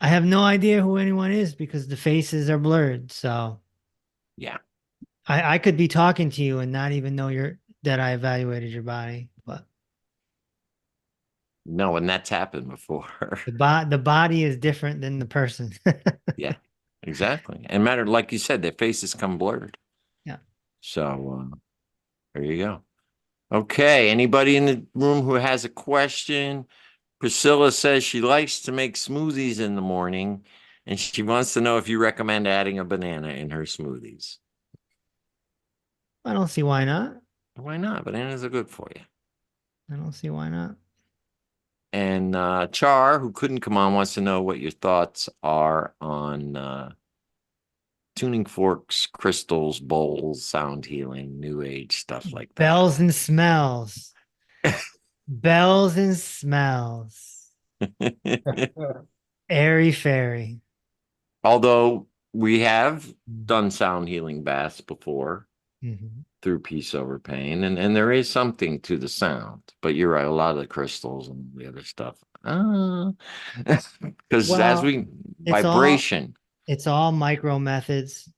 I have no idea who anyone is because the faces are blurred. So Yeah. I could be talking to you and not even know that I evaluated your body, but No, and that's happened before. the body is different than the person. Yeah, exactly. And matter, like you said, their faces come blurred. Yeah. So there you go. Okay. Anybody in the room who has a question? Priscilla says she likes to make smoothies in the morning, and she wants to know if you recommend adding a banana in her smoothies. I don't see why not. Why not? Bananas are good for you. I don't see why not. And Char, who couldn't come on, wants to know what your thoughts are on tuning forks, crystals, bowls, sound healing, new age stuff like that. Bells and smells. Bells and smells. Airy fairy. Although we have done sound healing baths before Mhm. through Peace Over Pain, and there is something to the sound. But you're right, a lot of the crystals and the other stuff. Because as Well, we it's all vibration, it's all micro methods.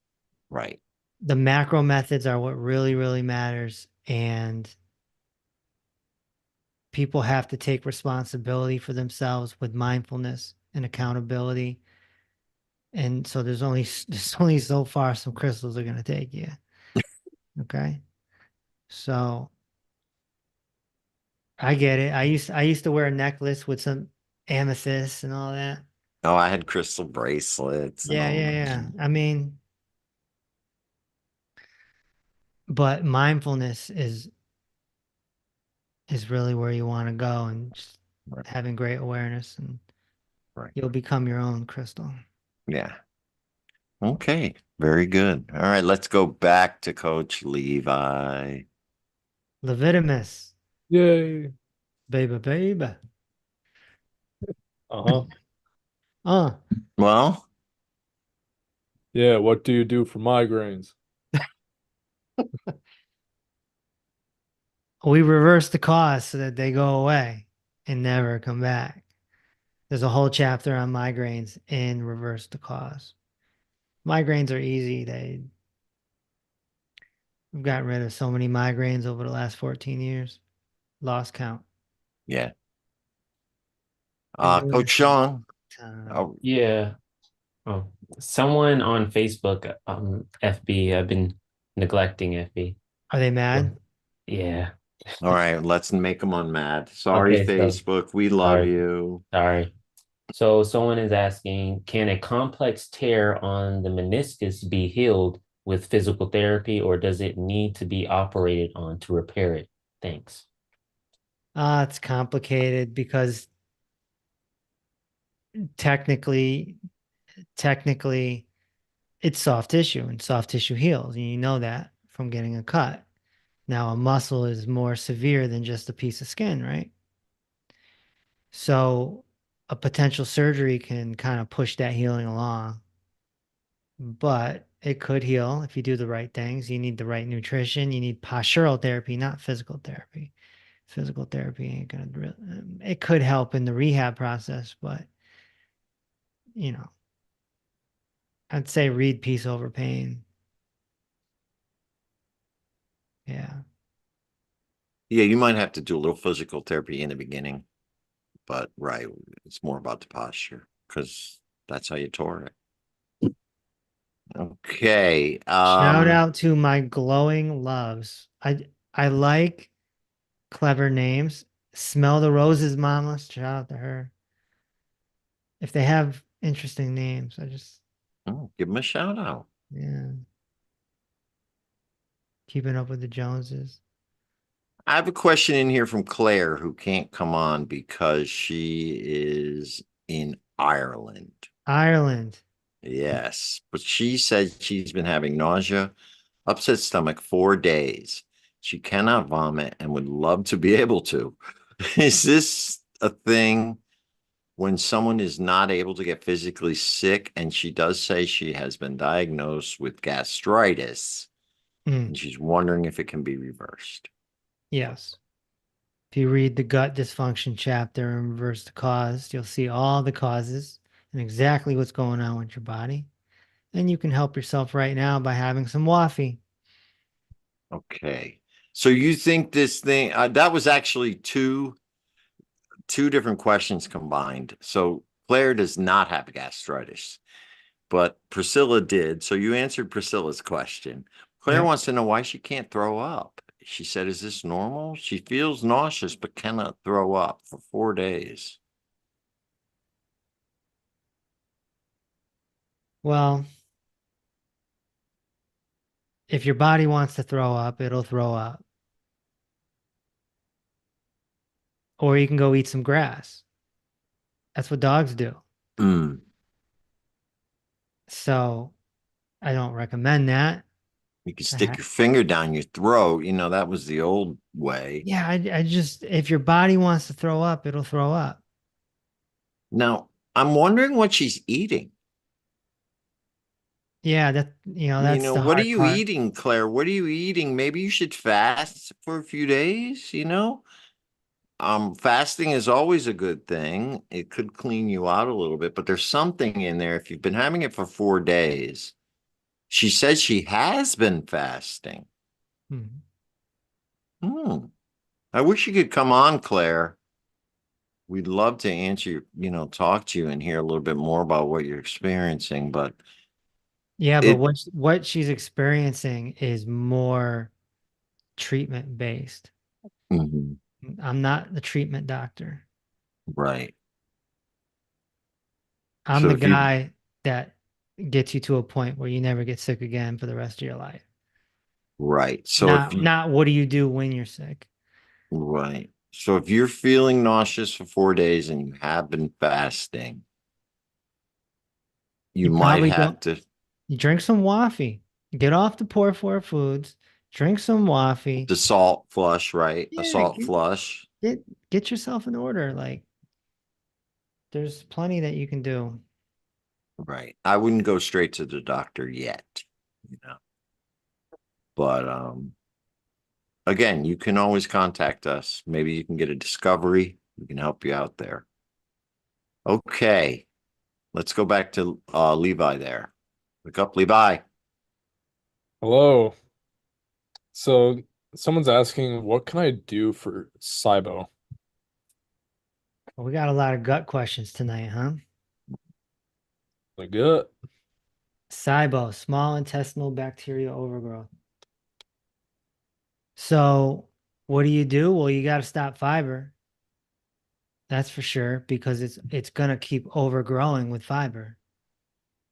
right? The macro methods are what really, really matters. And people have to take responsibility for themselves with mindfulness and accountability. And so there's only so far some crystals are gonna take you. Okay. So I get it. I used to wear a necklace with some amethyst and all that. Oh, I had crystal bracelets and Yeah, all yeah, that. yeah. I mean, but mindfulness is really where you want to go and just Right, having great awareness and right. you'll become your own crystal. Yeah. Okay. Very good. All right. Let's go back to Coach Levi. Levitimus, Yay. baby, baby. Uh-huh. Uh, Well, Yeah, what do you do for migraines? we reverse the cause so that they go away and never come back. There's a whole chapter on migraines in Reverse the Cause. Migraines are easy. We've gotten rid of so many migraines over the last 14 years. Lost count. yeah. Been doing Coach this a long Sean. time. Oh, Yeah. Oh, someone on Facebook, FB, I've been neglecting FB. Are they mad? Yeah. all right. Let's make them unmad. Sorry, Okay, so Facebook. We love sorry, you. sorry. So someone is asking, can a complex tear on the meniscus be healed with physical therapy, or does it need to be operated on to repair it? Thanks. It's complicated because technically, technically, it's soft tissue and soft tissue heals. And you know that from getting a cut. Now, a muscle is more severe than just a piece of skin, right? So, a potential surgery can kind of push that healing along, but it could heal if you do the right things. You need the right nutrition. You need postural therapy, not physical therapy. physical therapy ain't gonna it could help in the rehab process, but you know, I'd say read Peace Over Pain. Yeah. Yeah, you might have to do a little physical therapy in the beginning, but right, it's more about the posture because that's how you tore it. Okay. Shout out to my glowing loves. I like clever names. Smell the Roses Mama. Shout out to her. If they have interesting names, I just give them a shout out. yeah. Keeping up with the Joneses. I have a question in here from Claire who can't come on because she is in Ireland. Ireland. Yes, but she said she's been having nausea, upset stomach 4 days. She cannot vomit and would love to be able to. Is this a thing when someone is not able to get physically sick? And she does say she has been diagnosed with gastritis, Mm, and she's wondering if it can be reversed. yes. If you read the gut dysfunction chapter and reverse the cause, you'll see all the causes and exactly what's going on with your body. And you can help yourself right now by having some waffy. Okay. So you think this thing that was actually two different questions combined. So Claire does not have gastritis, but Priscilla did. So you answered Priscilla's question. Claire Yep. wants to know why she can't throw up. She said, "Is this normal? She feels nauseous but cannot throw up for 4 days." Well, if your body wants to throw up, it'll throw up. Or you can go eat some grass. That's what dogs do. Mm. So I don't recommend that. You could stick your finger down your throat. That was the old way. Yeah, I just, if your body wants to throw up, it'll throw up. Now, I'm wondering what she's eating. Yeah, that's the What are hard you part. eating, Claire? What are you eating? Maybe you should fast for a few days, Fasting is always a good thing. It could clean you out a little bit, but there's something in there. If you've been having it for 4 days, she says she has been fasting. Hmm. I wish you could come on, Claire. We'd love to answer talk to you and hear a little bit more about what you're experiencing, but Yeah, but what she's experiencing is more treatment based. Mhm. I'm not the treatment doctor. Right. I'm So the if you guy that gets you to a point where you never get sick again for the rest of your life. Right. So if Not you not what do you do when you're sick? Right. So if you're feeling nauseous for 4 days and you have been fasting, you You might probably have don't. to You drink some waffy. Get off the poor four foods. Drink some waffy. the salt flush, right? A Yeah, salt flush. get yourself in order. Like there's plenty that you can do. Right. I wouldn't go straight to the doctor yet, you know. But again, you can always contact us. Maybe you can get a discovery. We can help you out there. Okay. Let's go back to Levi there. Look up, Levi. Hello. So someone's asking, what can I do for SIBO? Well, we got a lot of gut questions tonight, huh? The gut. SIBO, small intestinal bacterial overgrowth. So, what do you do? Well, you got to stop fiber. That's for sure because it's going to keep overgrowing with fiber.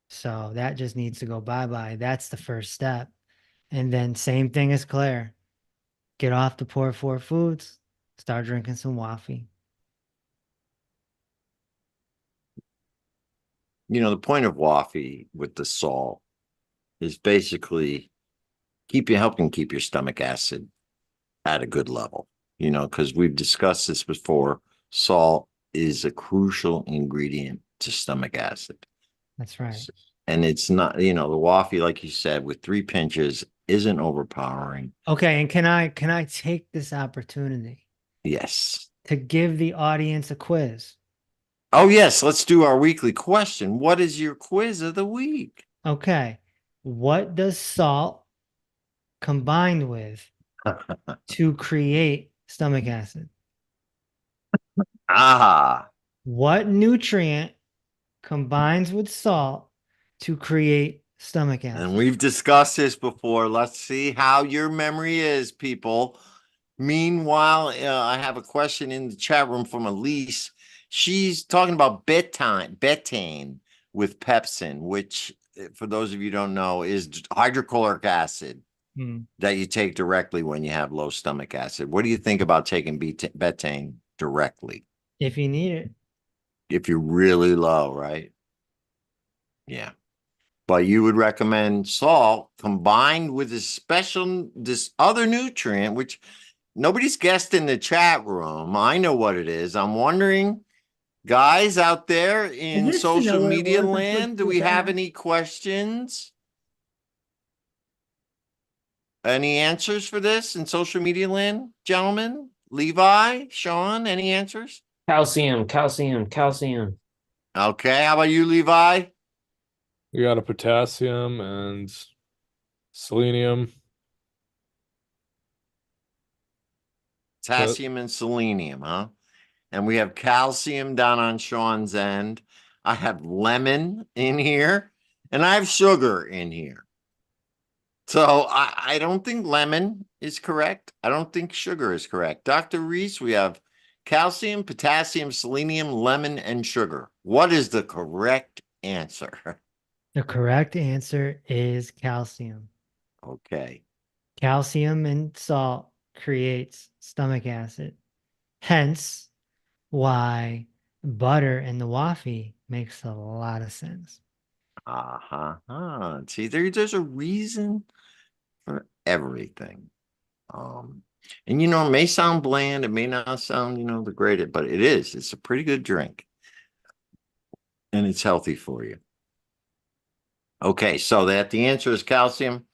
So, that just needs to go bye-bye. That's the first step. And then same thing as Claire. Get off the poor four foods. Start drinking some waffy. The point of Waffy with the salt is basically helping keep your stomach acid at a good level, because we've discussed this before. Salt is a crucial ingredient to stomach acid. That's right. And it's not, the Waffy, like you said, with 3 pinches isn't overpowering. Okay, and can I take this opportunity Yes. to give the audience a quiz. Oh, yes. Let's do our weekly question. What is your quiz of the week? Okay. What does salt combined with to create stomach acid? Ah, What nutrient combines with salt to create stomach and acid? we've discussed this before. Let's see how your memory is, people. Meanwhile, I have a question in the chat room from Elise. She's talking about betaine with pepsin, which, for those of you who don't know, is hydrochloric acid that you take directly when you have low stomach acid. What do you think about taking betaine directly If you need it. if you're really low, right? Yeah. But you would recommend salt combined with this other nutrient, which nobody's guessed in the chat room. I know what it is. I'm wondering, guys out there in used to know social what it media was. I land, do we forget have now. any questions? Any answers for this in social media land, gentlemen? Levi, Sean, any answers? Calcium, calcium, calcium. Okay, how about you, Levi? We got a potassium and selenium. Potassium and selenium, huh? And we have calcium down on Sean's end. I have lemon in here, and I have sugar in here. So I don't think lemon is correct. I don't think sugar is correct. Dr. Reese, we have calcium, potassium, selenium, lemon, and sugar. What is the correct answer? The correct answer is calcium. Okay. Calcium and salt creates stomach acid. Hence why butter in the waffy makes a lot of sense. See, there's a reason for everything. Um, and it may sound bland, it may not sound, the greatest, but it is. It's a pretty good drink. And it's healthy for you. Okay, so the answer is calcium.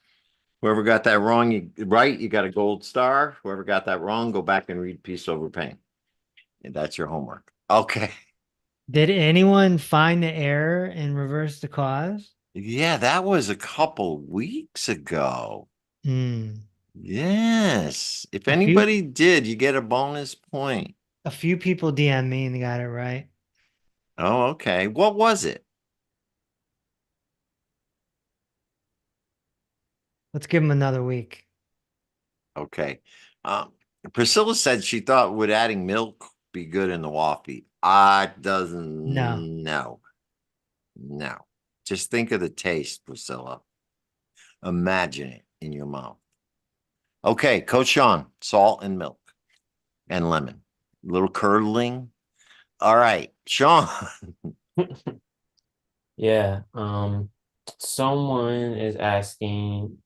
Whoever got that wrong, you got a gold star. Whoever got that wrong, go back and read Peace Over Pain. And that's your homework. Okay. Did anyone find the error and reverse the cause? Yeah, that was a couple weeks ago. Hmm. Yes. If A few anybody did, you get a bonus point. a few people DM me and they got it right. Oh, okay. What was it? Let's give them another week. Okay. Um, Priscilla said she thought would adding milk be good in the waffle. I doesn't No. know. No. Just think of the taste, Priscilla. Imagine it in your mouth. Okay, Coach Sean, salt and milk and lemon. Little curdling. All right, Sean. Yeah. Someone is asking,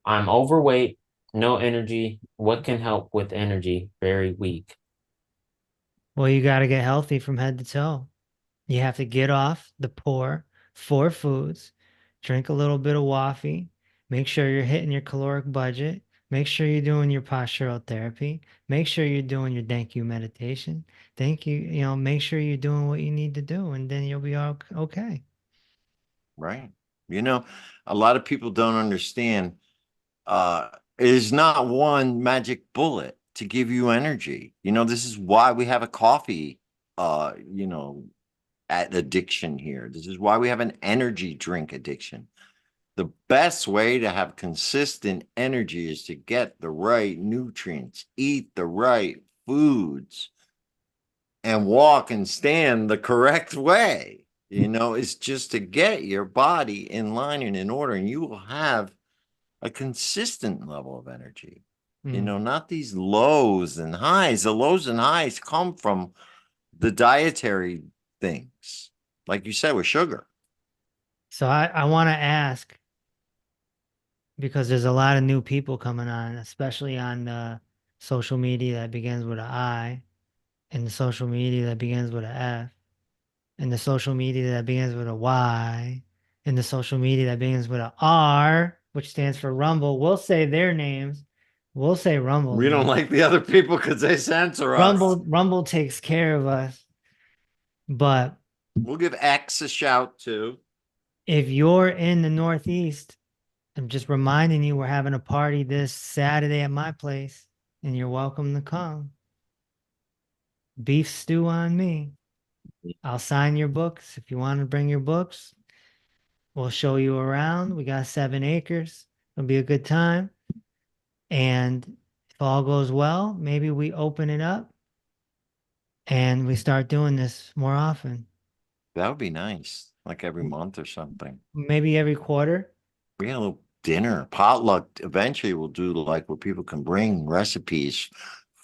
I'm overweight, no energy. What can help with energy? Very weak. Well, you got to get healthy from head to toe. You have to get off the poor four foods, drink a little bit of waffy, make sure you're hitting your caloric budget, make sure you're doing your postural therapy, make sure you're doing your thank you meditation. Thank you, make sure you're doing what you need to do, and then you'll be all okay. Right. A lot of people don't understand. It is not one magic bullet to give you energy. This is why we have a coffee, addiction here. This is why we have an energy drink addiction. The best way to have consistent energy is to get the right nutrients, eat the right foods, and walk and stand the correct way. It's just to get your body in line and in order, and you will have a consistent level of energy. Not these lows and highs. The lows and highs come from the dietary things, like you said, with sugar. So I want to ask, because there's a lot of new people coming on, especially on the social media that begins with an I, and the social media that begins with an F, and the social media that begins with a Y, and the social media that begins with a R, which stands for Rumble. We'll say their names. We'll say Rumble. We don't like the other people because they censor us. Rumble takes care of us. But We'll give X a shout too. if you're in the Northeast, I'm just reminding you we're having a party this Saturday at my place, and you're welcome to come. Beef stew on me. I'll sign your books. If you want to bring your books, we'll show you around. We got 7 acres. It'll be a good time. And if all goes well, maybe we open it up and we start doing this more often. That would be nice, like every month or something. Maybe every quarter. We had a little dinner, potluck. Eventually, we'll do like where people can bring recipes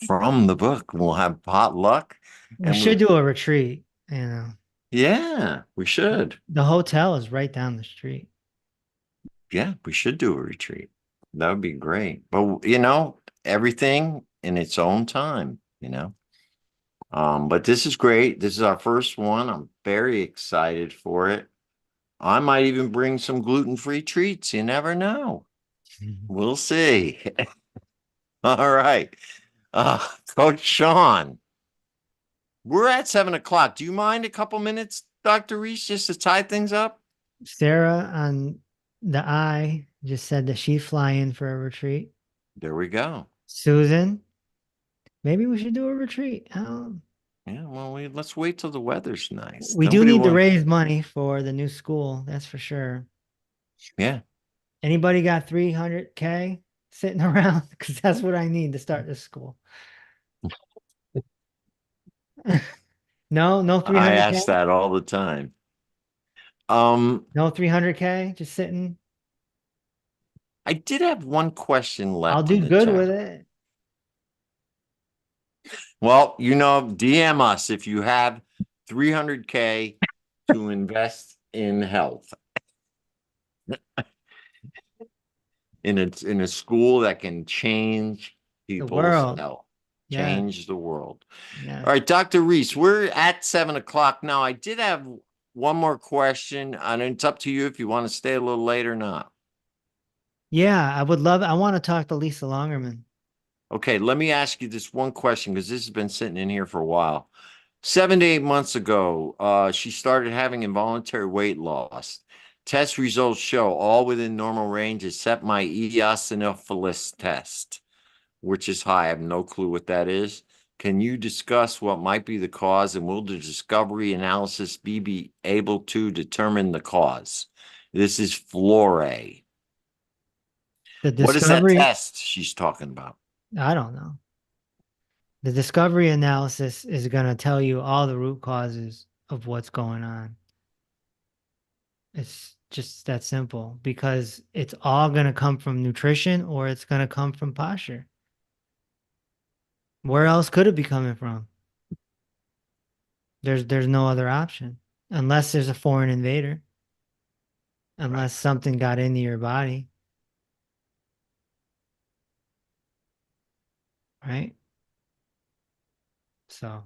from the book. We'll have potluck. We should do a retreat, you know. Yeah, we should. The hotel is right down the street. Yeah, we should do a retreat. That would be great. But you know, everything in its own time, you know. But this is great. This is our first one. I'm very excited for it. I might even bring some gluten-free treats. You never know. We'll see. All right. Coach Sean, we're at 7 o'clock. Do you mind a couple minutes, Dr. Reese, just to tie things up? Sarah on the I just said that she's flying for a retreat. There we go. Susan, maybe we should do a retreat. Yeah, well, let's wait till the weather's nice. We do need to raise money for the new school. That's for sure. Yeah. Anybody got 300K sitting around? Because that's what I need to start this school. No 300K. I ask that all the time. No 300K just sitting. I did have one question left. I'll do good with it. Well, you know, DM us if you have 300K to invest in health. In a school that can change people's health. Change the world. Yeah. All right, Dr. Reese, we're at 7 o'clock now. I did have one more question, and it's up to you if you want to stay a little late or not. Yeah, I want to talk to Lisa Longerman. Okay, let me ask you this one question because this has been sitting in here for a while. 7 to 8 months ago, she started having involuntary weight loss. Test results show all within normal range except my eosinophilus test, which is high. I have no clue what that is. Can you discuss what might be the cause, and will the discovery analysis be able to determine the cause? This is Flore. What is that test she's talking about? I don't know. The discovery analysis is going to tell you all the root causes of what's going on. It's just that simple, because it's all going to come from nutrition or it's going to come from posture. Where else could it be coming from? There's no other option, unless there's a foreign invader, unless something got into your body. Right? So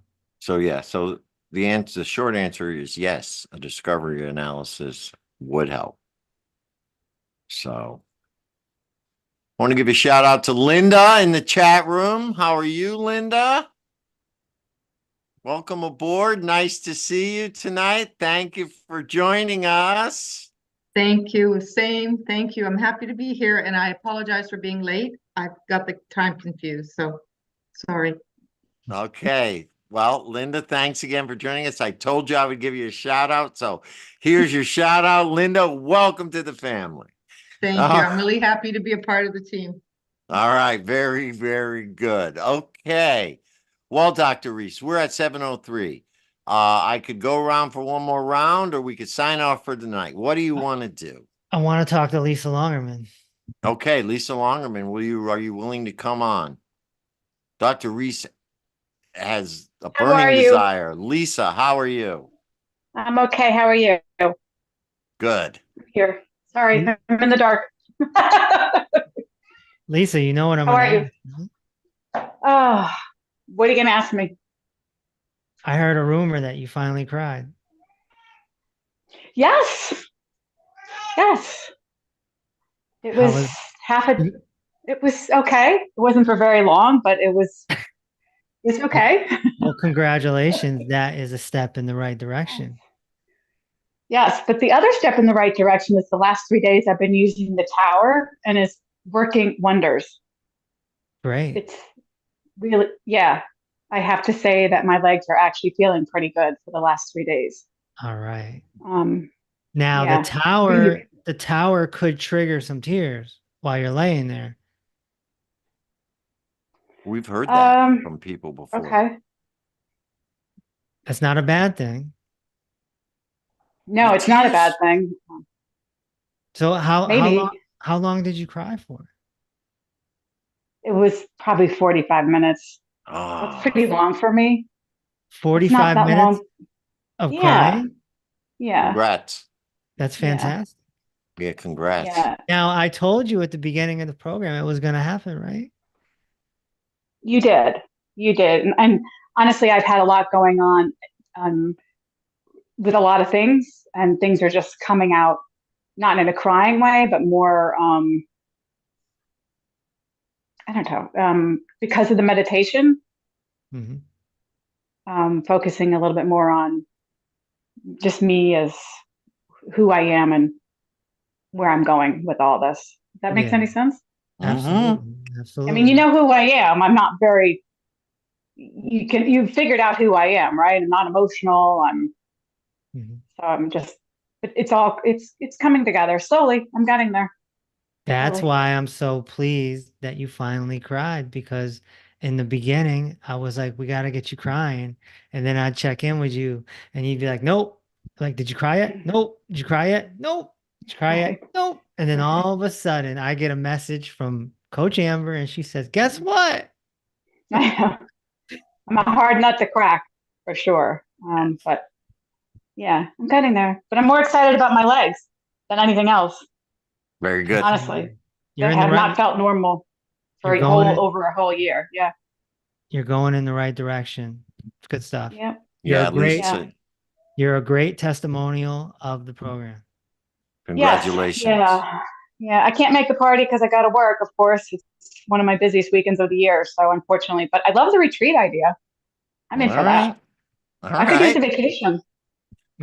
yeah, so the short answer is yes, a discovery analysis would help. So I want to give a shout out to Linda in the chat room. How are you, Linda? Welcome aboard. Nice to see you tonight. Thank you for joining us. Thank you. Same. Thank you. I'm happy to be here, and I apologize for being late. I've got the time confused, so sorry. Okay. Well, Linda, thanks again for joining us. I told you I would give you a shout out. So here's your shout out. Linda, welcome to the family. Thank you. I'm really happy to be a part of the team. All right. Very, very good. Okay. Well, Dr. Reese, we're at 7:03. I could go around for one more round, or we could sign off for the night. What do you want to do? I want to talk to Lisa Longerman. Okay, Lisa Longerman, are you willing to come on? Dr. Reese has a burning desire. Lisa, how are you? I'm okay. How are you? Good. Here. Sorry, I'm in the dark. Lisa, you know what I'm How are you? Oh, what are you going to ask me? I heard a rumor that you finally cried. Yes. Yes. It was It was okay. It wasn't for very long, but it's okay. Well, congratulations. That is a step in the right direction. Yes, but the other step in the right direction is the last 3 days I've been using the tower and it's working wonders. Great. It's really, yeah. I have to say that my legs are actually feeling pretty good for the last 3 days. All right. Um, Now yeah, the tower could trigger some tears while you're laying there. We've heard that Um, from people before. okay. That's not a bad thing. No, The it's not a bad tears- thing. So Maybe how long did you cry for? it was probably 45 minutes. That's Oh, pretty long for me. It's not 45 that minutes long. of Yeah, crying? yeah, congrats. That's yeah, fantastic. Yeah, congrats. yeah. Now, I told you at the beginning of the program it was going to happen, right? You did. You did. And honestly, I've had a lot going on um, with a lot of things, and things are just coming out, not in a crying way, but more, I don't know, because of the meditation, Mm-hmm. focusing a little bit more on just me as who I am and where I'm going with all this. If that makes Yeah, any sense? Mm-hmm. absolutely. I mean, you Absolutely. know who I am. I'm not very, you've figured out who I am, right? I'm not emotional. Mhm. So I'm just, but it's coming together slowly. I'm getting there That's slowly. why I'm so pleased that you finally cried, because in the beginning I was like, we got to get you crying. And then I'd check in with you and you'd be like, nope. Like, did you cry yet? Nope. Did you cry yet? Nope. Did you cry yet? Right. Nope. And then Right. all of a sudden I get a message from Coach Amber and she says, guess what? I'm a hard nut to crack for sure. But yeah, I'm getting there. But I'm more excited about my legs than anything else. Very good. Honestly, You're they in the have not right, felt normal for you're going in, over a whole year. Yeah. you're going in the right direction. It's good stuff. Yeah. You're Yeah, a at least Yeah. you're a great testimonial of the program. Yes. congratulations. Yeah. Yeah. I can't make the party because I got to work, of course. It's one of my busiest weekends of the year. So unfortunately, but I love the retreat idea. I'm All in for right. that. All I could use a right. vacation.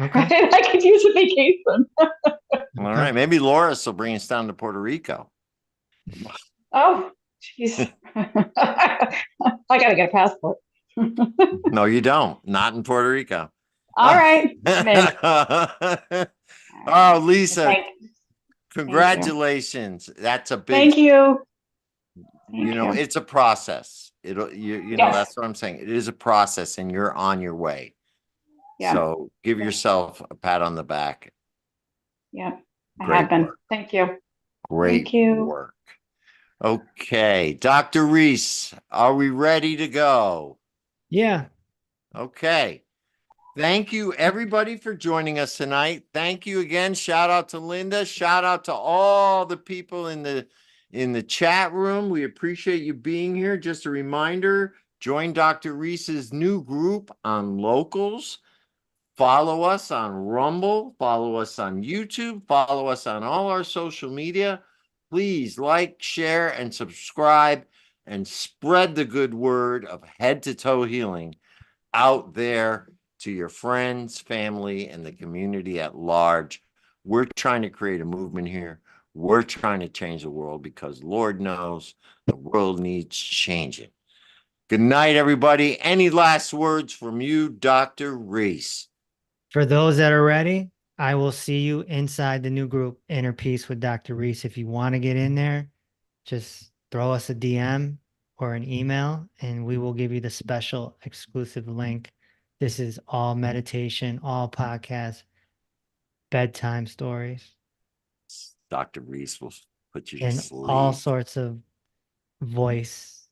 Okay. Right? I could use a vacation. All Okay. right. Maybe Loris will bring us down to Puerto Rico. Oh, jeez. I gotta get a passport. No, you don't. Not in Puerto Rico. All right, I'm in. All right. Oh, Lisa, Thank you. congratulations. That's a big, Thank you. Thank you. it's a process. Yes. That's what I'm saying. It is a process and you're on your way. Yeah. So give Yeah. yourself a pat on the back. Yeah. I have Great been. work. Thank you. Great Thank you. work. Okay. Dr. Reese, are we ready to go? Yeah. Okay. Thank you, everybody, for joining us tonight. Thank you again. Shout out to Linda. Shout out to all the people in the chat room. We appreciate you being here. Just a reminder, join Dr. Reese's new group on Locals. Follow us on Rumble. Follow us on YouTube. Follow us on all our social media. Please like, share, and subscribe and spread the good word of head to toe healing out there to your friends, family, and the community at large. We're trying to create a movement here. We're trying to change the world because Lord knows the world needs changing. Good night, everybody. Any last words from you, Dr. Reese? For those that are ready, I will see you inside the new group, Inner Peace with Dr. Reese. If you want to get in there, just throw us a DM or an email and we will give you the special exclusive link. This is all meditation, all podcasts, bedtime stories, Dr. Reese will put you to and all sleep. sorts of voice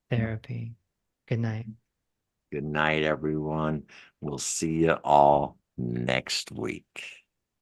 therapy. Good night. Good night, everyone. We'll see you all next week.